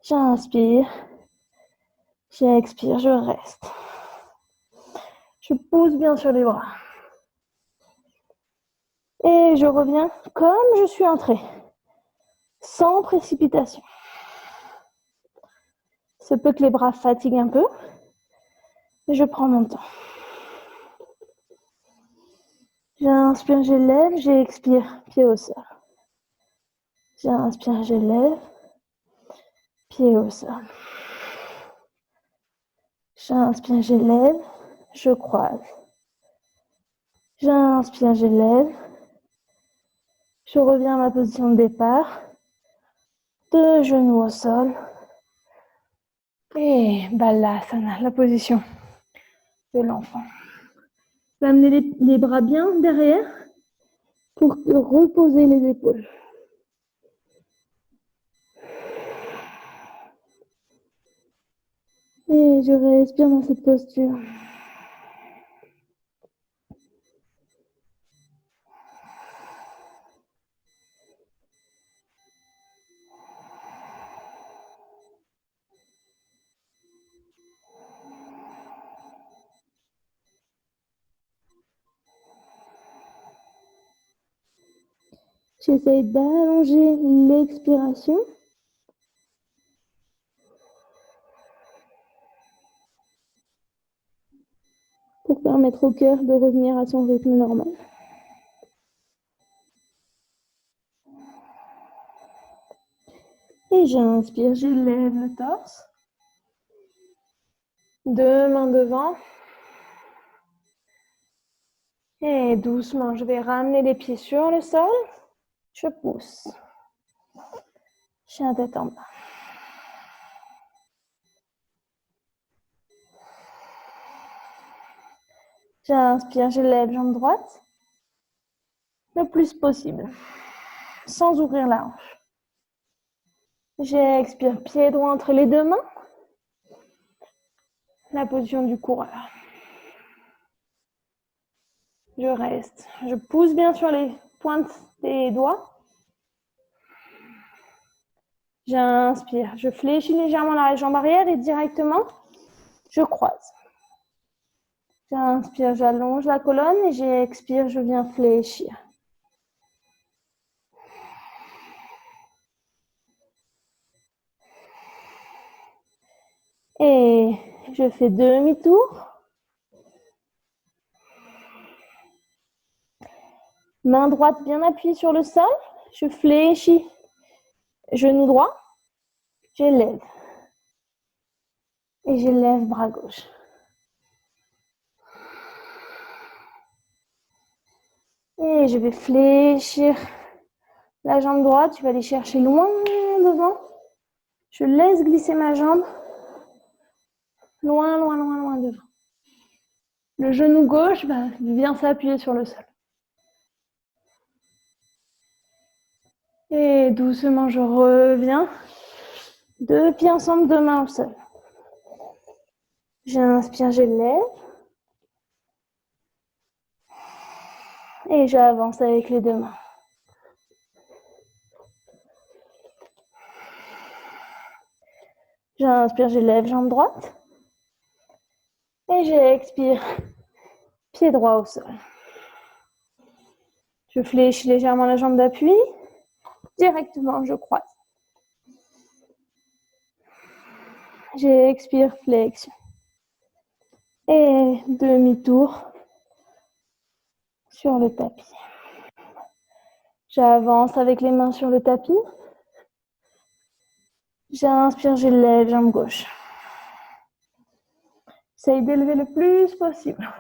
J'inspire. J'expire. Je reste. Je pousse bien sur les bras. Et je reviens comme je suis entrée. Sans précipitation. Il se peut que les bras fatiguent un peu. Mais je prends mon temps. J'inspire, j'élève, j'expire, pied au sol. J'inspire, j'élève. Pied au sol. J'inspire, j'élève. Je croise. J'inspire, j'élève. Je reviens à ma position de départ. 2 genoux au sol. Et Balasana, la position de l'enfant. Vous amenez les bras bien derrière pour reposer les épaules. Et je respire dans cette posture. J'essaie d'allonger l'expiration. Pour permettre au cœur de revenir à son rythme normal. Et j'inspire, j'élève le torse. 2 mains devant. Et doucement, je vais ramener les pieds sur le sol. Je pousse. Chien tête en bas. J'inspire, j'élève jambe droite. Le plus possible. Sans ouvrir la hanche. J'expire, pied droit entre les 2 mains. La position du coureur. Je reste. Je pousse bien sur les pointes des doigts. J'inspire. Je fléchis légèrement la jambe arrière et directement, je croise. J'inspire, j'allonge la colonne et j'expire, je viens fléchir. Et je fais demi-tour. Main droite bien appuyée sur le sol. Je fléchis. Genou droit. J'élève. Et j'élève bras gauche. Et je vais fléchir la jambe droite. Je vais aller chercher loin devant. Je laisse glisser ma jambe. Loin, loin, loin, loin devant. Le genou gauche vient s'appuyer sur le sol. Et doucement, je reviens. 2 pieds ensemble, 2 mains au sol. J'inspire, j'élève. Et j'avance avec les 2 mains. J'inspire, j'élève, jambe droite. Et j'expire, pied droit au sol. Je fléchis légèrement la jambe d'appui. Directement, je croise. J'expire, flexion. Et demi-tour sur le tapis. J'avance avec les mains sur le tapis. J'inspire, j'élève, jambe gauche. J'essaye d'élever le plus possible.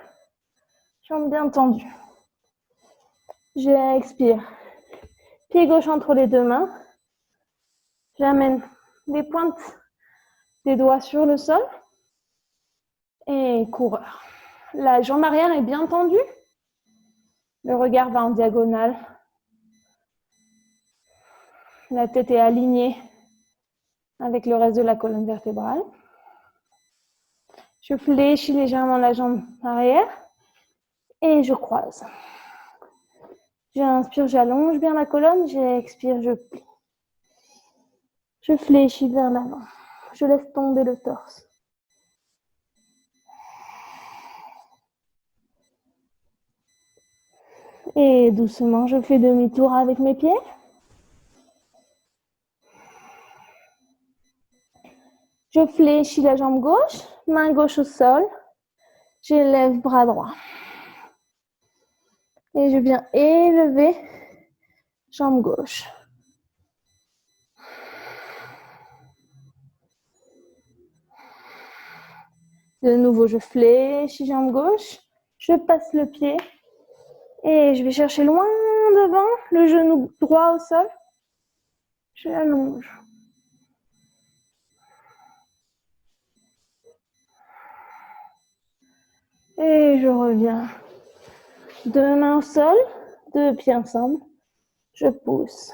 Jambe bien tendue. J'expire. Pied gauche entre les 2 mains. J'amène les pointes des doigts sur le sol. Et coureur. La jambe arrière est bien tendue. Le regard va en diagonale. La tête est alignée avec le reste de la colonne vertébrale. Je fléchis légèrement la jambe arrière et je croise. J'inspire, j'allonge bien la colonne, j'expire, je plie. Je fléchis vers l'avant. Je laisse tomber le torse. Et doucement, je fais demi-tour avec mes pieds. Je fléchis la jambe gauche, main gauche au sol. J'élève bras droit. Et je viens élever jambe gauche. De nouveau, je fléchis jambe gauche, je passe le pied et je vais chercher loin devant, le genou droit au sol. Je l'allonge. Et je reviens. Deux mains au sol, deux pieds ensemble. Je pousse.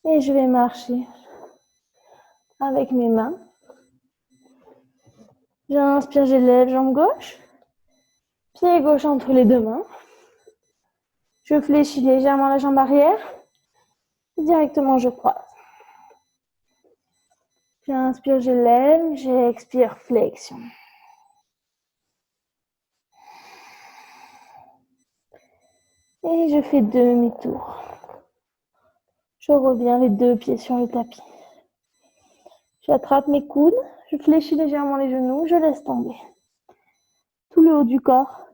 Et je vais marcher avec mes mains. J'inspire, j'élève jambe gauche. Pied gauche entre les deux mains. Je fléchis légèrement la jambe arrière. Directement, je croise. J'inspire, j'élève. J'expire, flexion. Et je fais demi-tour. Je reviens les deux pieds sur le tapis. J'attrape mes coudes. Je fléchis légèrement les genoux. Je laisse tomber. Tout le haut du corps.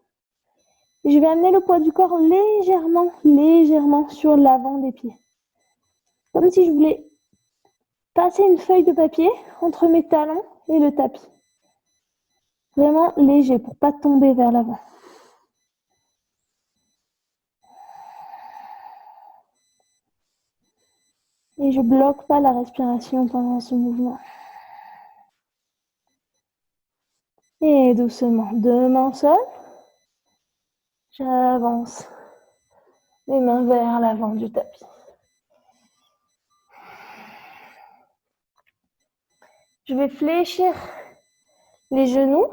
Et je vais amener le poids du corps légèrement sur l'avant des pieds. Comme si je voulais passer une feuille de papier entre mes talons et le tapis. Vraiment léger pour ne pas tomber vers l'avant. Et je ne bloque pas la respiration pendant ce mouvement. Et doucement, deux mains au sol. J'avance les mains vers l'avant du tapis. Je vais fléchir les genoux.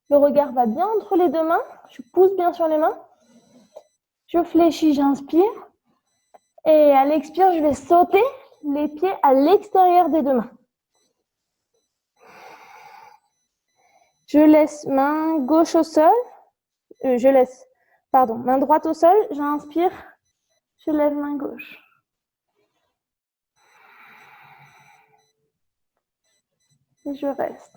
Le regard va bien entre les deux mains. Je pousse bien sur les mains. Je fléchis, j'inspire. Et à l'expire, je vais sauter les pieds à l'extérieur des deux mains. Je laisse main gauche au sol. Main droite au sol. J'inspire. Je lève main gauche. Et je reste.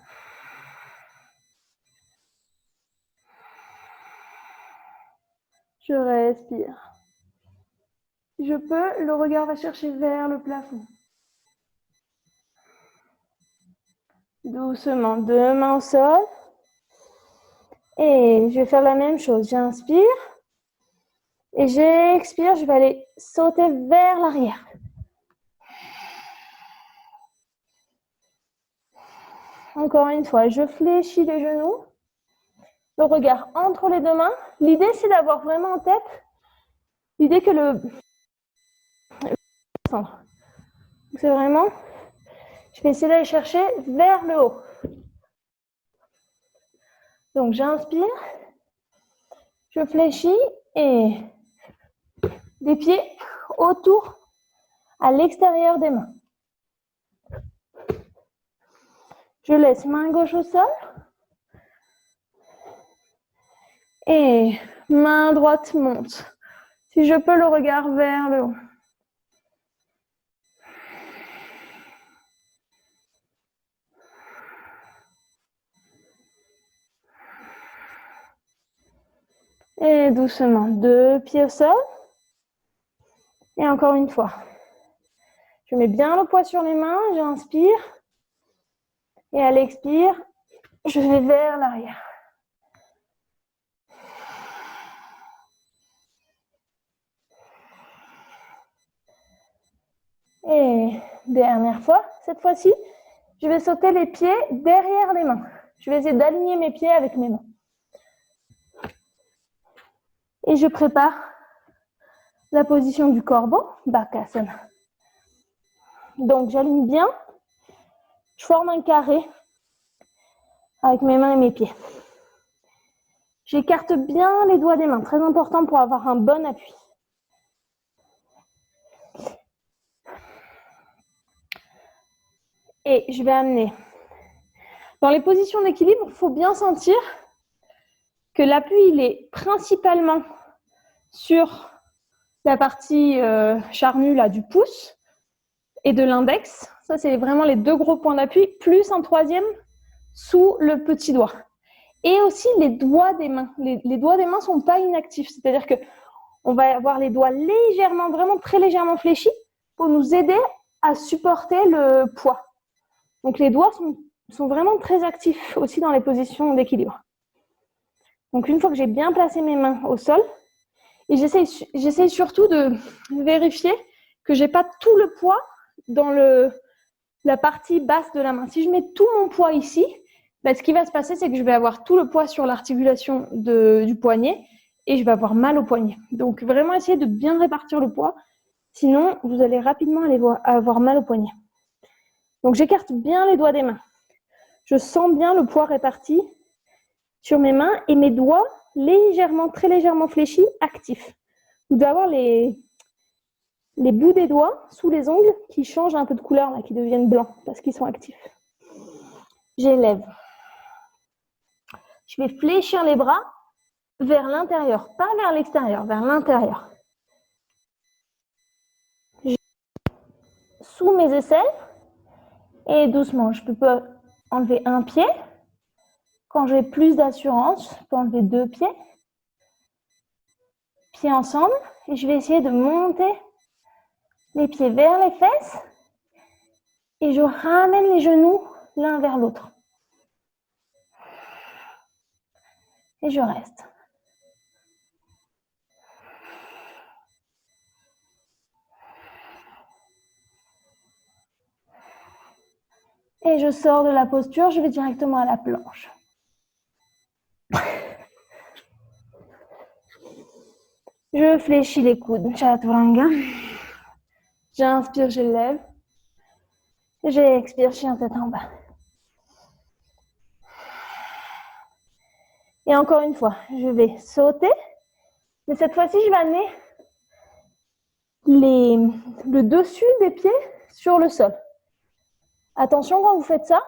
Je respire. Si je peux, le regard va chercher vers le plafond. Doucement, deux mains au sol. Et je vais faire la même chose. J'inspire. Et j'expire, je vais aller sauter vers l'arrière. Encore une fois, je fléchis les genoux. Le regard entre les deux mains. L'idée, c'est d'avoir vraiment en tête l'idée que le centre. C'est vraiment, je vais essayer d'aller chercher vers le haut. Donc, j'inspire, je fléchis et des pieds autour, à l'extérieur des mains. Je laisse main gauche au sol et main droite monte. Si je peux, le regard vers le haut. Et doucement, deux pieds au sol. Et encore une fois. Je mets bien le poids sur les mains, j'inspire. Et à l'expire, je vais vers l'arrière. Et dernière fois, cette fois-ci, je vais sauter les pieds derrière les mains. Je vais essayer d'aligner mes pieds avec mes mains. Et je prépare la position du corbeau, Bakasana. Donc, j'aligne bien. Je forme un carré avec mes mains et mes pieds. J'écarte bien les doigts des mains, très important pour avoir un bon appui. Et je vais amener. Dans les positions d'équilibre, il faut bien sentir que l'appui, il est principalement sur la partie charnue là, du pouce et de l'index. Ça, c'est vraiment les deux gros points d'appui, plus un troisième sous le petit doigt. Et aussi les doigts des mains. Les doigts des mains ne sont pas inactifs. C'est-à-dire qu'on va avoir les doigts légèrement, vraiment très légèrement fléchis pour nous aider à supporter le poids. Donc les doigts sont sont vraiment très actifs aussi dans les positions d'équilibre. Donc, une fois que j'ai bien placé mes mains au sol, et j'essaye surtout de vérifier que je n'ai pas tout le poids dans la partie basse de la main. Si je mets tout mon poids ici, ben, ce qui va se passer, c'est que je vais avoir tout le poids sur l'articulation du poignet et je vais avoir mal au poignet. Donc, vraiment essayer de bien répartir le poids. Sinon, vous allez rapidement avoir mal au poignet. Donc, j'écarte bien les doigts des mains. Je sens bien le poids réparti sur mes mains et mes doigts légèrement, très légèrement fléchis, actifs. Vous devez avoir les bouts des doigts sous les ongles qui changent un peu de couleur, là, qui deviennent blancs parce qu'ils sont actifs. J'élève. Je vais fléchir les bras vers l'intérieur, pas vers l'extérieur, vers l'intérieur. Sous mes aisselles et doucement, je peux enlever un pied. Quand j'ai plus d'assurance, je peux enlever 2 pieds. Pieds ensemble et je vais essayer de monter les pieds vers les fesses et je ramène les genoux l'un vers l'autre. Et je reste. Et je sors de la posture, je vais directement à la planche. Je fléchis les coudes, chaturanga. J'inspire, je lève. J'expire, chien tête en bas. Et encore une fois, je vais sauter. Mais cette fois-ci, je vais amener le dessus des pieds sur le sol. Attention quand vous faites ça,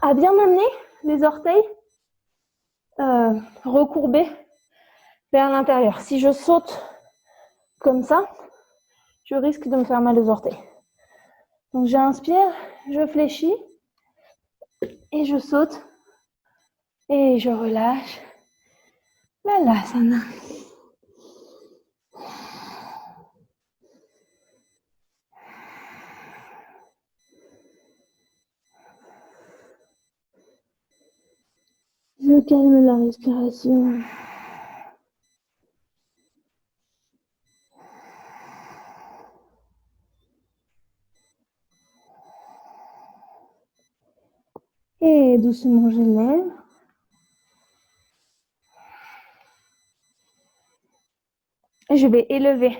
à bien amener les orteils recourbés vers l'intérieur. Si je saute comme ça, je risque de me faire mal aux orteils. Donc j'inspire, je fléchis et je saute et je relâche. Balasana. Je calme la respiration. Et doucement, je lève. Et je vais élever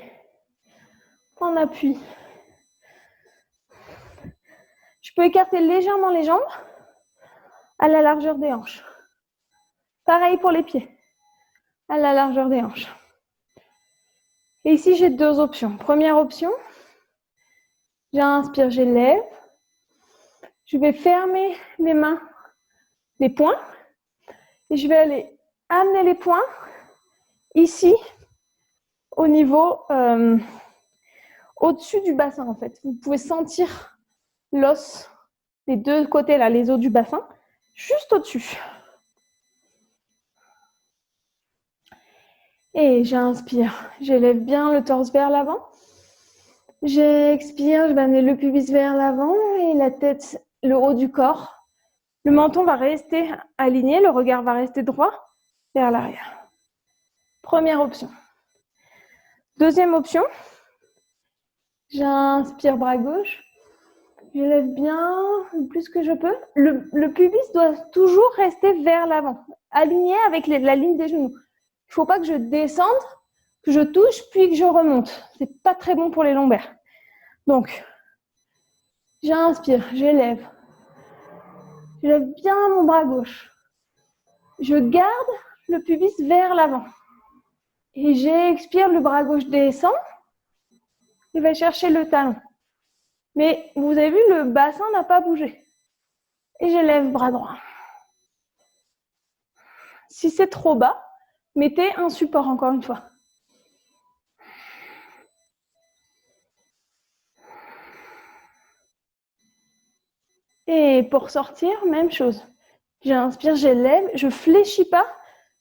en appui. Je peux écarter légèrement les jambes à la largeur des hanches. Pareil pour les pieds, à la largeur des hanches. Et ici, j'ai 2 options. Première option, j'inspire, j'élève. Je vais fermer les mains, les poings. Et je vais aller amener les poings ici, au niveau, au-dessus du bassin en fait. Vous pouvez sentir l'os des 2 côtés, là, les os du bassin, juste au-dessus. Et j'inspire, j'élève bien le torse vers l'avant. J'expire, je vais amener le pubis vers l'avant et la tête, le haut du corps. Le menton va rester aligné, le regard va rester droit vers l'arrière. Première option. Deuxième option, j'inspire bras gauche. J'élève bien le plus que je peux. Le pubis doit toujours rester vers l'avant, aligné avec la ligne des genoux. Il ne faut pas que je descende, que je touche, puis que je remonte. Ce n'est pas très bon pour les lombaires. Donc, j'inspire, j'élève. J'élève bien mon bras gauche. Je garde le pubis vers l'avant. Et j'expire, le bras gauche descend. Il va chercher le talon. Mais vous avez vu, le bassin n'a pas bougé. Et j'élève bras droit. Si c'est trop bas, mettez un support encore une fois. Et pour sortir, même chose. J'inspire, j'élève, je ne fléchis pas,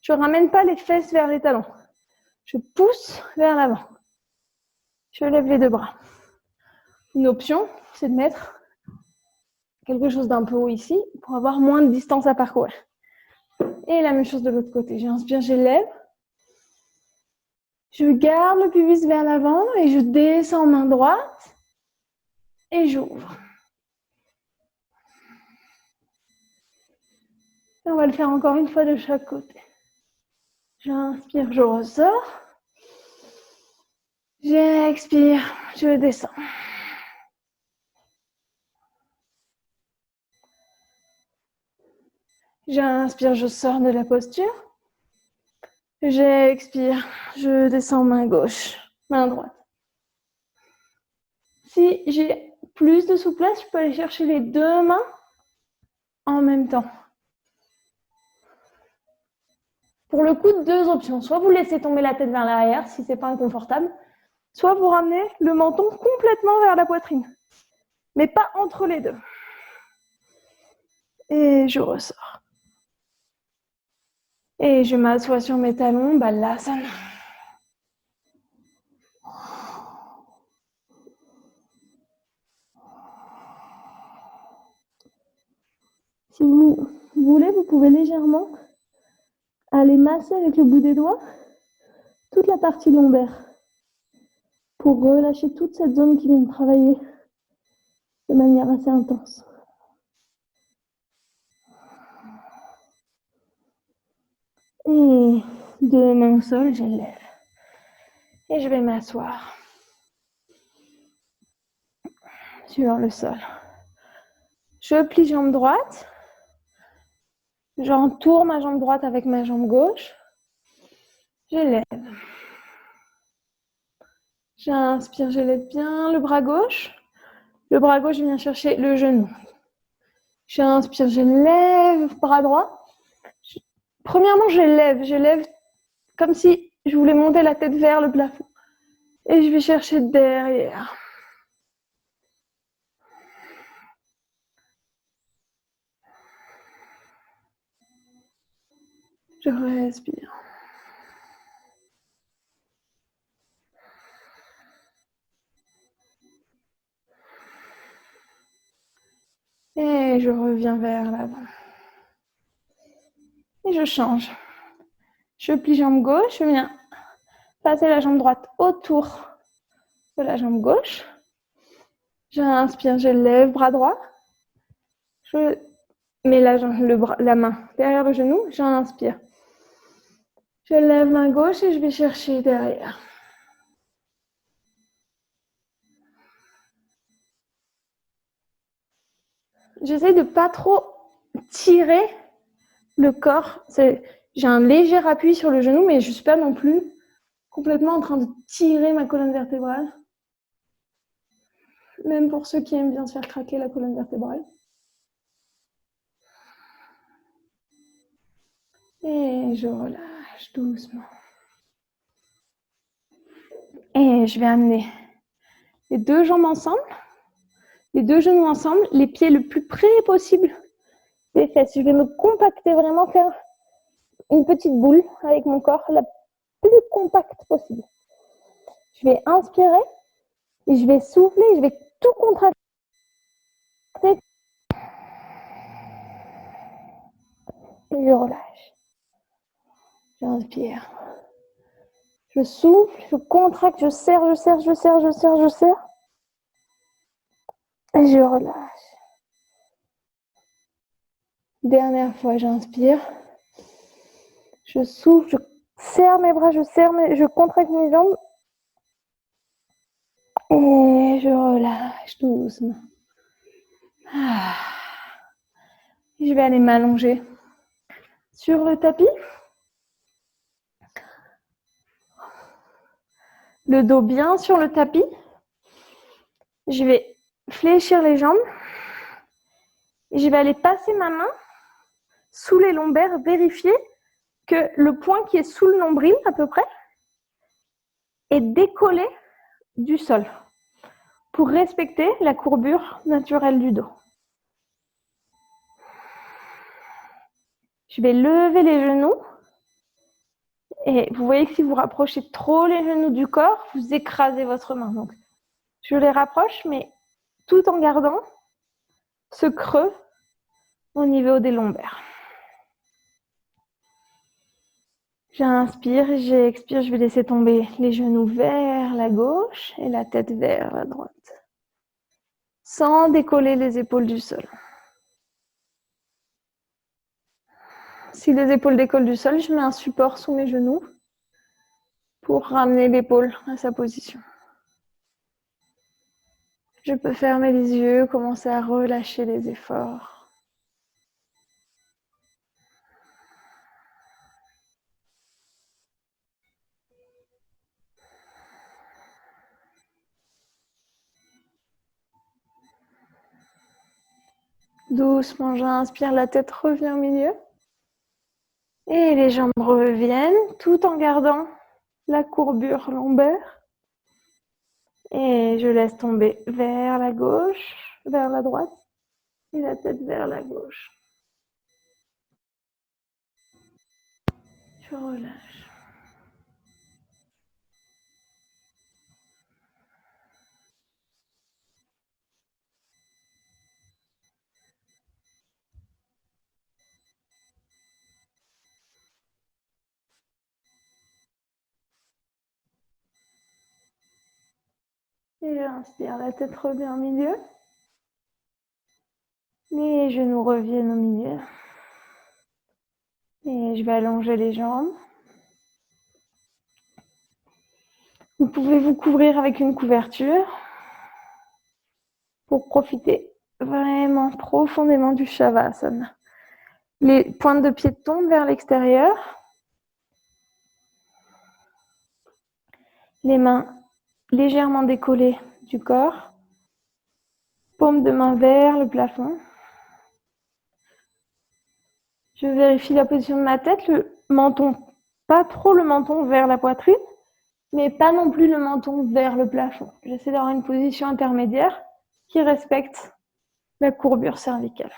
je ne ramène pas les fesses vers les talons. Je pousse vers l'avant. Je lève les 2 bras. Une option, c'est de mettre quelque chose d'un peu haut ici pour avoir moins de distance à parcourir. Et la même chose de l'autre côté. J'inspire, j'élève. Je garde le pubis vers l'avant et je descends main droite et j'ouvre. Et on va le faire encore une fois de chaque côté. J'inspire, je ressors. J'expire, je descends. J'inspire, je sors de la posture. J'expire, je descends main gauche, main droite. Si j'ai plus de souplesse, je peux aller chercher les deux mains en même temps. Pour le coup, deux options. Soit vous laissez tomber la tête vers l'arrière si ce n'est pas inconfortable, soit vous ramenez le menton complètement vers la poitrine, mais pas entre les deux. Et je ressors. Et je m'assois sur mes talons, Balasana. Si vous voulez, vous pouvez légèrement aller masser avec le bout des doigts toute la partie lombaire pour relâcher toute cette zone qui vient de travailler de manière assez intense. Et de main au sol, j'élève. Et je vais m'asseoir sur le sol. Je plie jambe droite. J'entoure ma jambe droite avec ma jambe gauche. J'élève. J'inspire, j'élève bien le bras gauche. Le bras gauche vient chercher le genou. J'inspire, j'élève, bras droit. Premièrement, j'élève comme si je voulais monter la tête vers le plafond. Et je vais chercher derrière. Je respire. Et je reviens vers l'avant. Et je change. Je plie jambe gauche, je viens passer la jambe droite autour de la jambe gauche. J'inspire, j'élève, bras droit. Je mets la main derrière le genou, j'inspire. Je lève main gauche et je vais chercher derrière. J'essaie de ne pas trop tirer le corps. J'ai un léger appui sur le genou, mais je ne suis pas non plus complètement en train de tirer ma colonne vertébrale. Même pour ceux qui aiment bien se faire craquer la colonne vertébrale. Et je relâche doucement. Et je vais amener les deux jambes ensemble, les deux genoux ensemble, les pieds le plus près possible des fesses. Je vais me compacter, vraiment faire une petite boule avec mon corps la plus compacte possible. Je vais inspirer et je vais souffler, je vais tout contracter. Et je relâche. J'inspire. Je souffle, je contracte, je serre. Et je relâche. Dernière fois, j'inspire. Je souffle, je serre mes bras, je contracte mes jambes. Et je relâche doucement. Je vais aller m'allonger sur le tapis. Le dos bien sur le tapis. Je vais fléchir les jambes. Et je vais aller passer ma main sous les lombaires, vérifier que le point qui est sous le nombril à peu près est décollé du sol pour respecter la courbure naturelle du dos. Je vais lever les genoux et vous voyez que si vous rapprochez trop les genoux du corps, vous écrasez votre main. Donc, je les rapproche, mais tout en gardant ce creux au niveau des lombaires. J'inspire, j'expire, je vais laisser tomber les genoux vers la gauche et la tête vers la droite, sans décoller les épaules du sol. Si les épaules décollent du sol, je mets un support sous mes genoux pour ramener l'épaule à sa position. Je peux fermer les yeux, commencer à relâcher les efforts. Doucement, j'inspire, la tête revient au milieu. Et les jambes reviennent tout en gardant la courbure lombaire. Et je laisse tomber vers la gauche, vers la droite et la tête vers la gauche. Je relâche. Et j'inspire, la tête revient au milieu. Les genoux reviennent au milieu. Et je vais allonger les jambes. Vous pouvez vous couvrir avec une couverture pour profiter vraiment profondément du Shavasana. Les pointes de pied tombent vers l'extérieur. Les mains légèrement décollées du corps. Paume de main vers le plafond. Je vérifie la position de ma tête, le menton, pas trop le menton vers la poitrine, mais pas non plus le menton vers le plafond. J'essaie d'avoir une position intermédiaire qui respecte la courbure cervicale.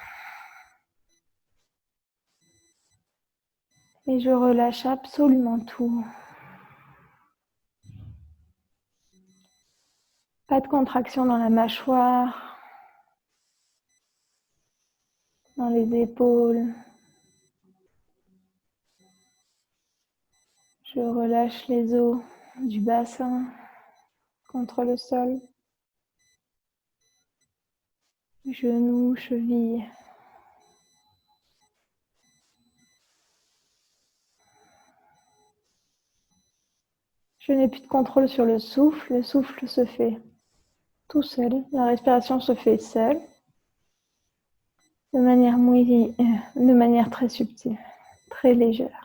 Et je relâche absolument tout. Pas de contraction dans la mâchoire, dans les épaules. Je relâche les os du bassin contre le sol. Genoux, chevilles. Je n'ai plus de contrôle sur le souffle se fait tout seul, la respiration se fait seule, de manière très subtile, très légère.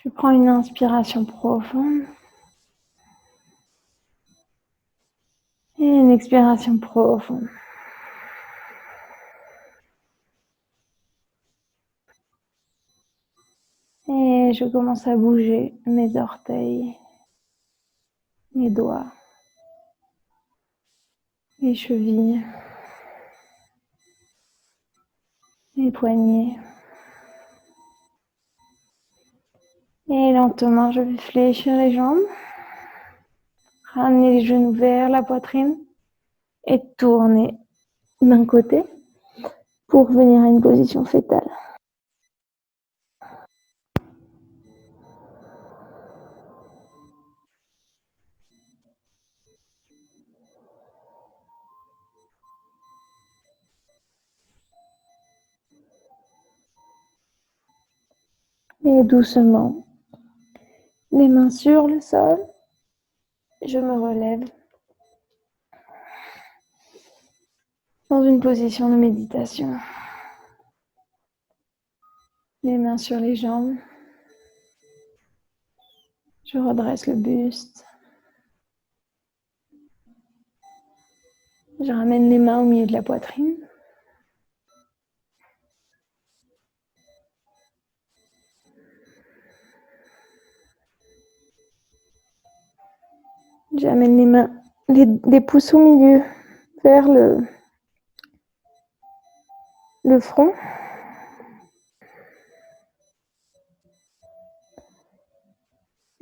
Je prends une inspiration profonde et une expiration profonde. Et je commence à bouger mes orteils, mes doigts, les chevilles, les poignets. Et lentement, je vais fléchir les jambes, ramener les genoux vers la poitrine et tourner d'un côté pour venir à une position fétale. Et doucement, les mains sur le sol, je me relève dans une position de méditation. Les mains sur les jambes, je redresse le buste. Je ramène les mains au milieu de la poitrine. J'amène les mains, les pouces au milieu vers le front.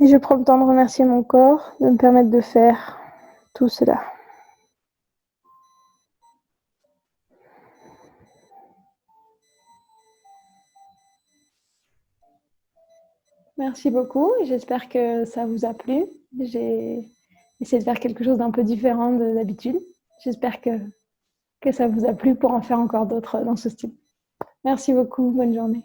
Et je prends le temps de remercier mon corps de me permettre de faire tout cela. Merci beaucoup, j'espère que ça vous a plu. J'ai essayé de faire quelque chose d'un peu différent de d'habitude. J'espère que ça vous a plu pour en faire encore d'autres dans ce style. Merci beaucoup, bonne journée.